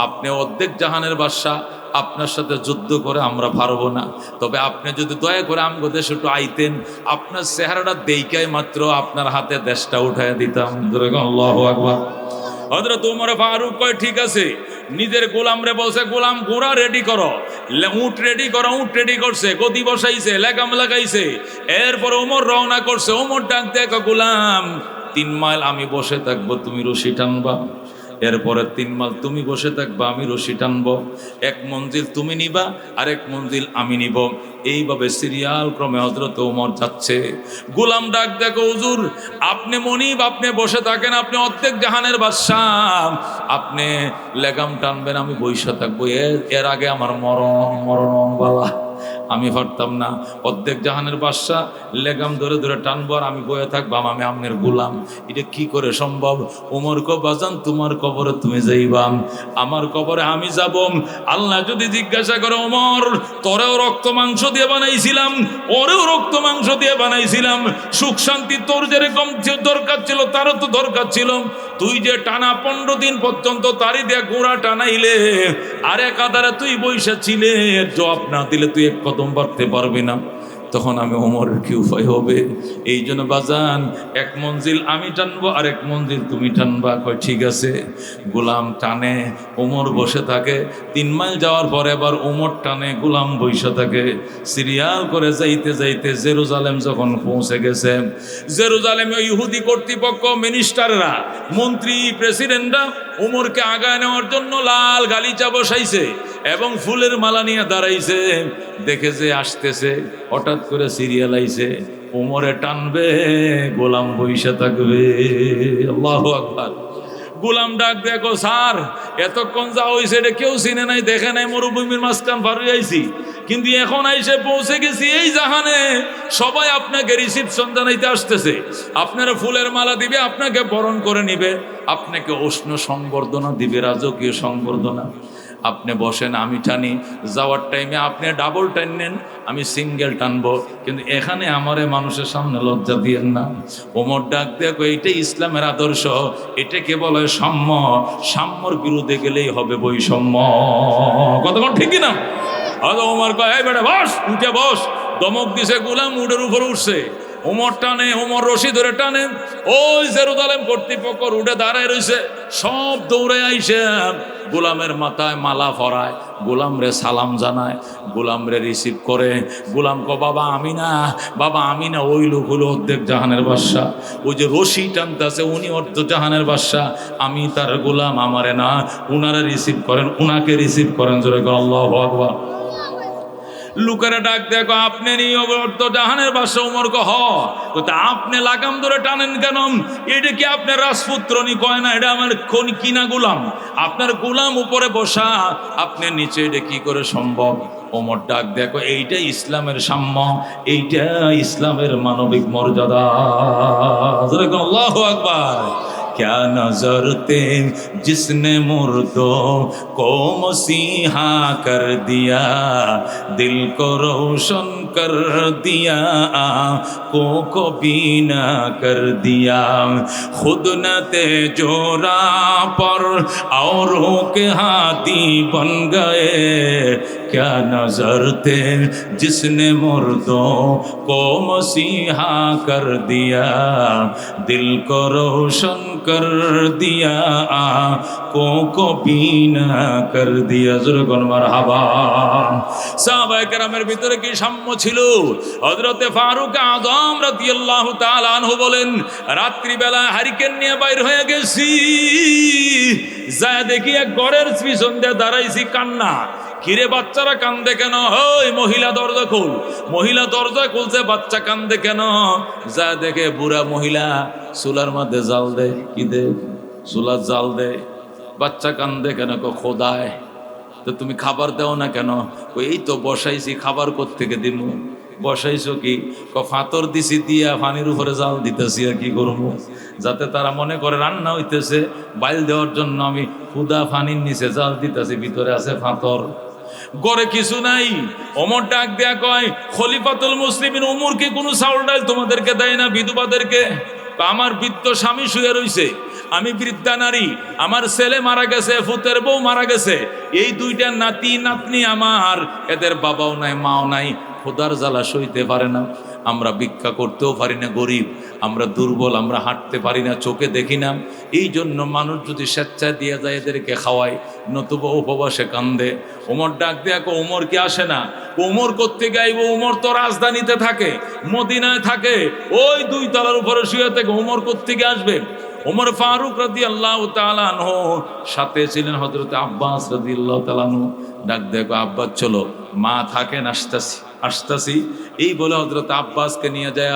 আপনি অর্ধেক জাহানের বাদশা, আপনার সাথে যুদ্ধ করে আমরা পারবো না, তবে আপনি যদি দয়া করে আমগো দেশে একটু আইতেন, আপনার চেহারাটা দেখাই মাত্র আপনার হাতে দেশটা উঠাই দিতাম। আল্লাহু আকবার। হযরত ওমর ফারুক কয় ঠিক আছে। নিজের গোলামরে বলছে, গোলাম ঘোড়া রেডি করো, উট রেডি করো। উট রেডি করছে, গদি বসাইছে, লেগাম লাগাইছে। এরপর ওমর রওনা করছে। ওমর ডাক দেখ, গোলাম 3 মাইল আমি বসে থাকবো, তুমি রশি টানবা। এরপরে 3 মাস তুমি বসে থাকবা, আমি রশি টানবো, 1 মঞ্জিল তুমি নিবা আর 1 মঞ্জিল আমি নিব। এইভাবে সিরিয়াল ক্রমে হযরত ওমর যাচ্ছে। গোলাম ডাক দেখো, হুজুর আপনি মনিব, আপনি বসে থাকেন, আপনি অর্ধেক জাহানের বাদশাহ, আপনি লেগাম টানবেন, আমি বইসা থাকবো। এর আগে আমার মরণ বালা, আমি পারতাম না। অর্ধেক জাহানের বাদশা, লেগাম ধরে ধরে টানবো আর আমি বয়ে থাকবাম, আমি আমনের গোলাম। এটা কি করে সম্ভব? ওমর কো বাজান, তোমার কবরে তুমি যাইবাম, আমার কবরে আমি যাব। আল্লাহ যদি জিজ্ঞাসা করে, ওমর তোরেও রক্ত মাংস দিয়ে বানাইছিলাম, ওরেও রক্ত মাংস দিয়ে বানাইছিলাম, সুখ শান্তি তোর যেরকম দরকার ছিল তারও তো দরকার ছিল, তুই যে টানা 15 দিন পর্যন্ত তারি দিয়ে ঘোড়া টানাইলে আর এক আধারে তুই বৈশা ছিলে, জবাব না দিলে তুই এক কদম বাড়তে পারবি না। তখন আমি ওমরের কি উপায় হবে? এই জন্য বাজান, 1 মঞ্জিল আমি টানবো আর 1 মঞ্জিল তুমি টানবা। কয় ঠিক আছে। গোলাম টানে, ওমর বসে থাকে। 3 মাইল যাওয়ার পরে আবার ওমর টানে, গোলাম বসে থাকে। সিরিয়াল করে যাইতে যাইতে জেরুজালেম যখন পৌঁছে গেছে, জেরুজালেমে ইহুদি কর্তৃপক্ষ, মিনিস্টাররা, মন্ত্রী, প্রেসিডেন্টরা ওমরকে আগায় নেওয়ার জন্য লাল গালিচা বসাইছে এবং ফুলের মালা নিয়ে দাঁড়াইছে। দেখে যে আসতেছে, হঠাৎ করে সিরিয়াল আইছে, ওমরে টানবে, গোলাম বইসা থাকবে। আল্লাহু আকবার। গোলাম ডাক দেখো, স্যার এতক্ষণ যা হয়েছে এটা কেউ চিনে নাই, দেখে নাই, মরুভূমির মাঝখান পার হয়ে আইছি, কিন্তু এখন আইসে পৌঁছে গেছি এই জাহানে, সবাই আপনাকে রিসিপশন জানাইতে আসতেছে, আপনারা ফুলের মালা দিবে, আপনাকে বরণ করে নিবে, আপনাকে উষ্ণ সংবর্ধনা দিবে, রাজকীয় সংবর্ধনা। আপনি বসেন, আমি টানি। যাওয়ার টাইমে আপনি ডাবল টান নেন, আমি সিঙ্গেল টানবো, কিন্তু এখানে আমারে মানুষের সামনে লজ্জা দিয়েন না। ওমর ডাক দেখো, এইটাই ইসলামের আদর্শ, এটাকে বলে সাম্য। সাম্যর বিরুদ্ধে গেলেই হবে বৈষম্য। কতক্ষণ ঠিক না? ওমর কয়, এই বেটা বস, উঠে বস। দমক দিছে, গোলাম উডের উপরে উঠছে। ওমর টানে, ওমর রশি ধরে টানে। ওই জেরুজালেম কর্তৃপক্ষ উঠে দাঁড়ায় রয়েছে, সব দৌড়ে আইসে গোলামের মাথায় মালা পরায়, গোলাম রে সালাম জানায়, গোলাম রে রিসিভ করে। গোলাম কো, বাবা আমি না, বাবা আমি না, ওই লোক হলো অর্ধেক জাহানের বাদশা, ওই যে রশি টানতেছে উনি অর্ধ জাহানের বাদশা, আমি তার গোলাম, আমারে না, উনারা রিসিভ করেন, উনাকে রিসিভ করেন। জোরে করে আল্লাহু আকবার। লুকেরা ডাক দেখো, আপনি অর্ধ জাহানের বাদশা? ওমর কো, হ। আপনি লাগাম ধরে টানেন কেন? এটা কি আপনার রাজপুত্র নি? কয় না, এটা আমার কিনা গোলাম, আপনার গোলাম উপরে বসা, আপনি নিচে, এটা কি করে সম্ভব? ওমর ডাক দেখো, এইটা ইসলামের সাম্য, এইটা ইসলামের মানবিক মর্যাদা। আল্লাহু আকবার। क्या नजर थे जिसने मुर्दों को मसीहा कर दिया, दिल को रोशन कर दिया, आँखों को बीना कर दिया, खुद न थे जोरा पर औरों के हाथी बन गए, क्या नजर थे जिसने मुर्दों को मसीहा कर दिया, दिल को रोशन कर दिया, आँखों को बीना कर दिया। जुर्गन मरहबा। সাহাবায়ে কেরামের ভিতরে কি সাম্য ছিল? হযরতে ফারুক আযম রাদিয়াল্লাহু তাআলা আনহু বলেন, রাত্রিবেলা হারিকেন নিয়ে বাইর হয়ে গেছি, যা দেখি এক ঘরের পিছন দিয়ে দাঁড়াইছি, কান্না। কিরে বাচ্চারা কান্দে কেন? ওই মহিলা দরজা খোল। মহিলা দরজা খুলছে, বাচ্চা কান্দে কেন? যা দেখে বুড়া মহিলা চুলার মধ্যে জাল দেয়। কি দে? চুলার জাল দেয়। বাচ্চা কান্দে কেন? খোদায়, তো তুমি খাবার দাও না কেন? এই তো বসাইছি, খাবার কোত্থেকে দিমু? বসাইছো কি? ফাতর দিছি, দিয়া পানির উপরে জাল দিতেছি, আর কি করবো? যাতে তারা মনে করে রান্না হইতেছে, বাইল দেওয়ার জন্য আমি খুদা পানির নিচে জাল দিতেছি, ভিতরে আছে ফাতর, গড়ে কিছু নাই। ওমর ডাক দেয়া কয়, খলিফাতুল মুসলিমিন ওমর কি কোনো চাউল ডাল তোমাদেরকে দেয় না, বিধবাদেরকে? আমার বৃদ্ধ স্বামী শুয়ে রইছে, আমি বৃদ্ধা নারী, আমার ছেলে মারা গেছে, ফুতের বউ মারা গেছে, এই 2টা নাতি নাতনি আমার, এদের বাবাও নাই, মাও নাই, খোদার জ্বালা সইতে পারে না। আমরা ভিক্ষা করতেও পারি না, গরিব, আমরা দুর্বল, আমরা হাঁটতে পারি না, চোখে দেখি না। এই জন্য মানুষ যদি স্বেচ্ছায় দিয়ে যায় এদেরকে খাওয়ায়, নতুবা উপবাসে কান্দে। ওমর ডাক দেয়া কো, ওমর কি আসে না? ওমর করতে গাইব? ওমর তো রাজধানীতে থাকে, মদিনায় থাকে, ওই 2 তলার উপরে শুয়ে থেকে, ওমর কোত্থেকে আসবে? ওমর ফারুক রাদিয়াল্লাহু তাআলা আনহু, সাথে ছিলেন হযরত আব্বাস রাদিয়াল্লাহু তাআলা আনহু। ডাক দেখো আব্বাস চলো, মা থাকেন, আসতাছি। এই বলে হযরত আব্বাসকে নিয়ে যায়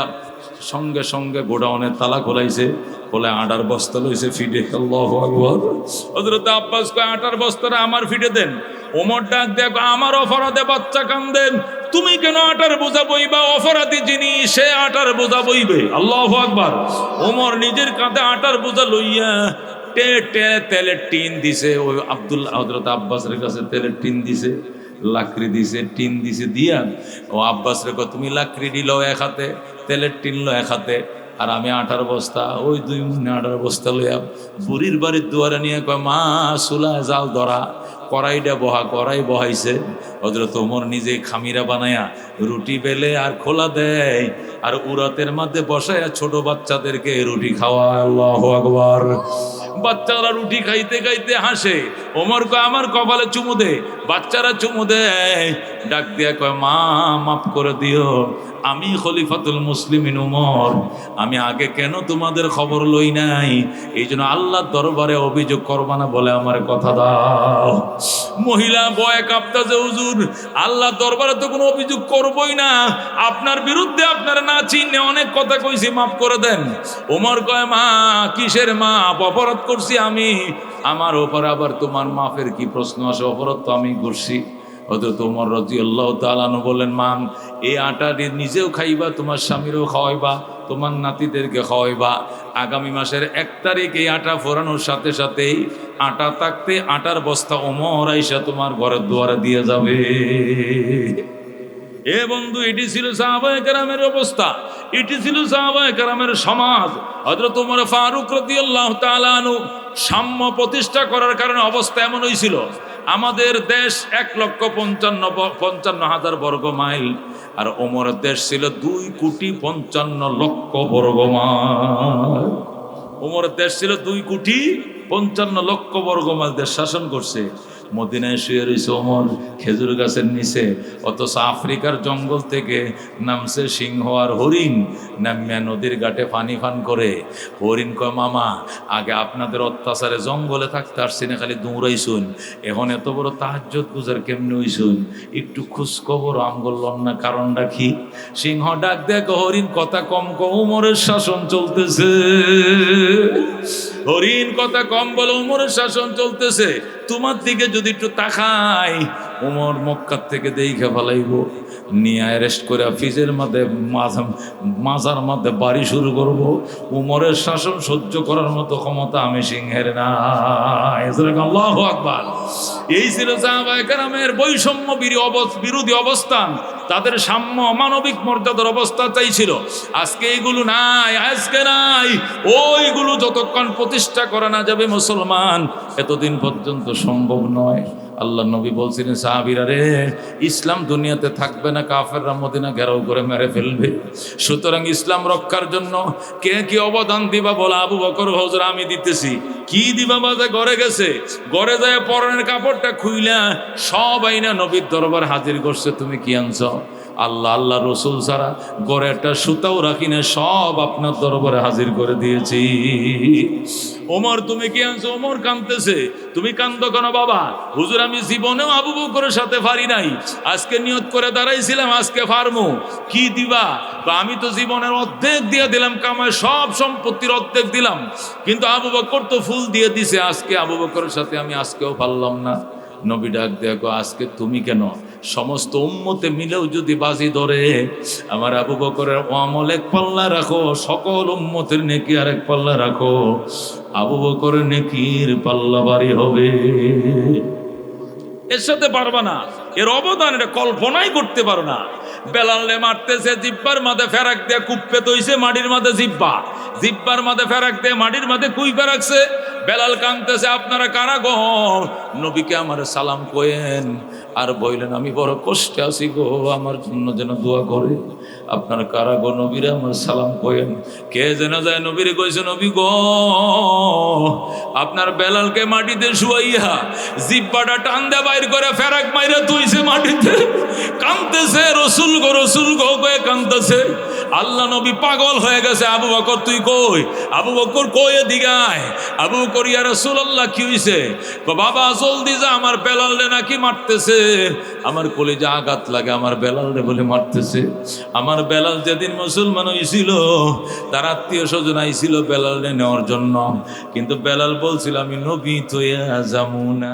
সঙ্গে সঙ্গে গোডাউনের তালা খোলাইছে, বলে আটার বস্তা লইছে ফিডে। আল্লাহু আকবার। হযরত আব্বাস কয় আটার বস্তাটা আমার ফিডে দেন। ওমর ডাক দেখো আমার অপরাধে বাচ্চা কান্দেন, তুমি কেন আটার বোঝা বইবা? অপরাধী যিনি সে আটার বোঝা বইবে। আল্লাহু আকবার। ওমর নিজের কাঁধে আটার বোঝা লইয়া তেলের টিন দিছে। ওই আব্দুল্লাহ হযরত আব্বাসের কাছে তেলের টিন দিছে, লাকড়ি দিছে, টিন দিছে দিয়া ও আব্বাস রে কয় তুমি লাকড়ি দিলো এক হাতে, তেলের টিন লো এক হাতে, আর আমি আটার বস্তা ওই 2 মনে আটার বস্তা লইয়া বুড়ির বাড়ির দুয়ারে নিয়ে কয় মা চুলায় জাল ধরা, কড়াইটা কড়াই বহাইছে। হযরত ওমর নিজে খামিরা বানায়া রুটি বেলে আর খোলা দেয়, আর উরাতের মধ্যে বসায়া ছোট বাচ্চাদেরকে রুটি খাওয়ায়। আল্লাহু আকবার। বাচ্চারা রুটি খাইতে খাইতে হাসে। ওমর কয় আমার কপালে চুমু দে। বাচ্চারা চুমু দেয়। ডাক দিয়া কয় মা মাফ করে দিও, আমি খলিফাতুল মুসলিমিন ওমর, আমি আগে কেন তোমাদের খবর লই নাই? এই জন্য আল্লাহর দরবারে অভিযোগ করবা না বলে আমার কথা দাও। মহিলা বয়ে কাঁপতাছে, হুজুর আল্লাহর দরবারে তো কোনো অভিযোগ করবই না, আপনার বিরুদ্ধে আপনার না চিনে অনেক কথা কইছি, মাফ করে দেন। ওমর কয় মা কিসের মাপ? অপরাধ করছি আমি, আমার ওপর আবার তোমার মাফের কি প্রশ্ন আসে? অপরাধ তো আমি করছি। হযরত ওমর রাদিয়াল্লাহু তাআলা আনহু বলেন মা এই আটা নিজেও খাইবা, তোমার স্বামীরও খাওয়াইবা, তোমার নাতিদেরকে খাওয়াইবা। আগামী মাসের 1 তারিখ এই আটা ফোরানোর সাথে সাথেই আটা থাকতে আটার বস্তা ওমর আইসা তোমার ঘরের দুয়ারে দিয়ে যাবে। এ বন্ধু, এটি ছিল সাহাবায়ে কেরামের অবস্থা, এটি ছিল সাহাবায়ে কেরামের সমাজ। হযরত ওমর ফারুক রাদিয়াল্লাহু তাআলা আনহু সাম্য প্রতিষ্ঠা করার কারণে অবস্থা এমন হয়েছিল, আমাদের দেশ 1,55,000 বর্গ মাইল, আর ওমরের দেশ ছিল 2,55,00,000 বর্গ মাইল। ওমরের দেশ ছিল 2,55,00,000 বর্গ মাইল দেশ শাসন করছে। মদিনায় শুয়ে রয়েছে ওমর খেজুর গাছের নিচে, অথচ আফ্রিকার জঙ্গল থেকে নামছে সিংহ আর হরিণ, নামিয়া নদীর ঘাটে পানি পান করে। হরিণ কয় মামা আগে আপনাদের অত্যাচারে জঙ্গলে থাকতে আসছি না, খালি দৌড়াইছুন, এখন এত বড় তাহাজ্জুদ গুজার কেমনে হইছুন, একটু খোঁজখবর আমগোল্লন না, কারণটা কি? সিংহ ডাক দেখ হরিণ কথা কম কো, ওমরের শাসন চলতেছে। হরিণ কথা কম বলে, ওমরের শাসন চলতেছে। তোমার দিকে যদি একটু তাকাই, ওমর মক্কা থেকে দেখে ফেলাইব, নিয়ে অ্যারেস্ট করে ফিজের মধ্যে মাজার মধ্যে বাড়ি শুরু করব। ওমরের শাসন সহ্য করার মতো ক্ষমতা আমি সিংহের না। আল্লাহু আকবার। এই ছিল সাহাবায়ে কেরামের বৈষম্য বিরোধী অবস্থান, তাদের সাম্য মানবিক মর্যাদার অবস্থা চাইছিল। আজকে এইগুলো নাই, আজকে নাই। ওইগুলো যতক্ষণ প্রতিষ্ঠা করা না যাবে মুসলমান, এতদিন পর্যন্ত সম্ভব নয়। আল্লাহ নবী বলছিলেন সাহাবীরা রে, ইসলাম দুনিয়াতে থাকবে না, কাফেররা মদিনা ঘেরাও করে মেরে ফেলবে। সুতরাং ইসলাম রক্ষার জন্য কে কি অবদান দিবা বলা? আবু বকর হুজুর আমি দিতেছি। কি দিবা? বাজে ঘরে গেছে, ঘরে যায় পরনের কাপড়টা খুইলা সব আইনা নবীর দরবার হাজির করছে। তুমি কি আনছো? আল্লাহ আল্লাহ রসুল ছাড়া ঘরে একটা সুতাও রাখি না, সব আপনার দরবারে হাজির করে দিয়েছি। ওমর তুমি কি আনছো? ওমর কাঁদতেছে। তুমি কান্দো কেন বাবা? হুজুর আমি জীবনেও আবু বকরের সাথে পারি নাই, আজকে নিয়ত করে দাঁড়াইছিলাম আজকে পারমু। কি দিবা? আমি তো জীবনের অর্ধেক দিয়ে দিলাম, কামায় সব সম্পত্তির অর্ধেক দিলাম, কিন্তু আবু বকর তো ফুল দিয়ে দিছে, আজকে আবু বকরের সাথে আমি আজকেও পারলাম না। নবী ডাক দেখো আজকে তুমি কেন? সমস্ত উম্মতে মিলেও যদি বাজি ধরে, আমার আবু বকরের আমল এক পাল্লা রাখো, সকল উম্মতের নেকি আর এক পাল্লা রাখো, আবু বকরের নেকির পাল্লা ভারী হবে। এর সাথে পারবা না, এর অবদান এটা কল্পনাই করতে পারো না। বেলালে মারতেছে, জিব্বার মাঝে ফেরাক দিয়ে কুপ্পে তৈছে, মাটির মাঝে জিব্বার মাঝে ফেরাক দিয়ে মাটির মাঝে কুইপে রাখছে। বেলাল কাঁদতেছে, আপনারা কারা গো? নবীকে আমার সালাম কয়েন, আর বললেন আমি বড় কষ্টে আছি গো, আমার জন্য যেন দোয়া করে। আপনার কারা গো? নবীরে আমার সালাম কয়েন। কে যেন যায় নবীরে কইছে, নবী গো আপনার বেলালকে মাটিতে শুয়াইয়া জিব্বাটা টান দে বাইর করে ফেরাক মাইরা তুইছে মাটিতে, কাঁদতেছে। রসুল গো কয়ে কাঁদতেছে। আল্লাহ নবী পাগল হয়ে গেছে, আবু বকর তুই কই? আবু বকর কই এদিকে আয়। আবু বকর ইয়া রাসূলুল্লাহ কি হইছে? বাবা জলদি যা, আমার বেলাল রে নাকি মারতেছে। আমার কলিজা আঘাত লাগে, আমার বেলাল রে বলে মারতেছে। আমার বেলাল যেদিন মুসলমান হয়েছিল তার আত্মীয় স্বজন আইছিল বেলাল রে নেওয়ার জন্য, কিন্তু বেলাল বলছিল আমি নবী তো যাবো না।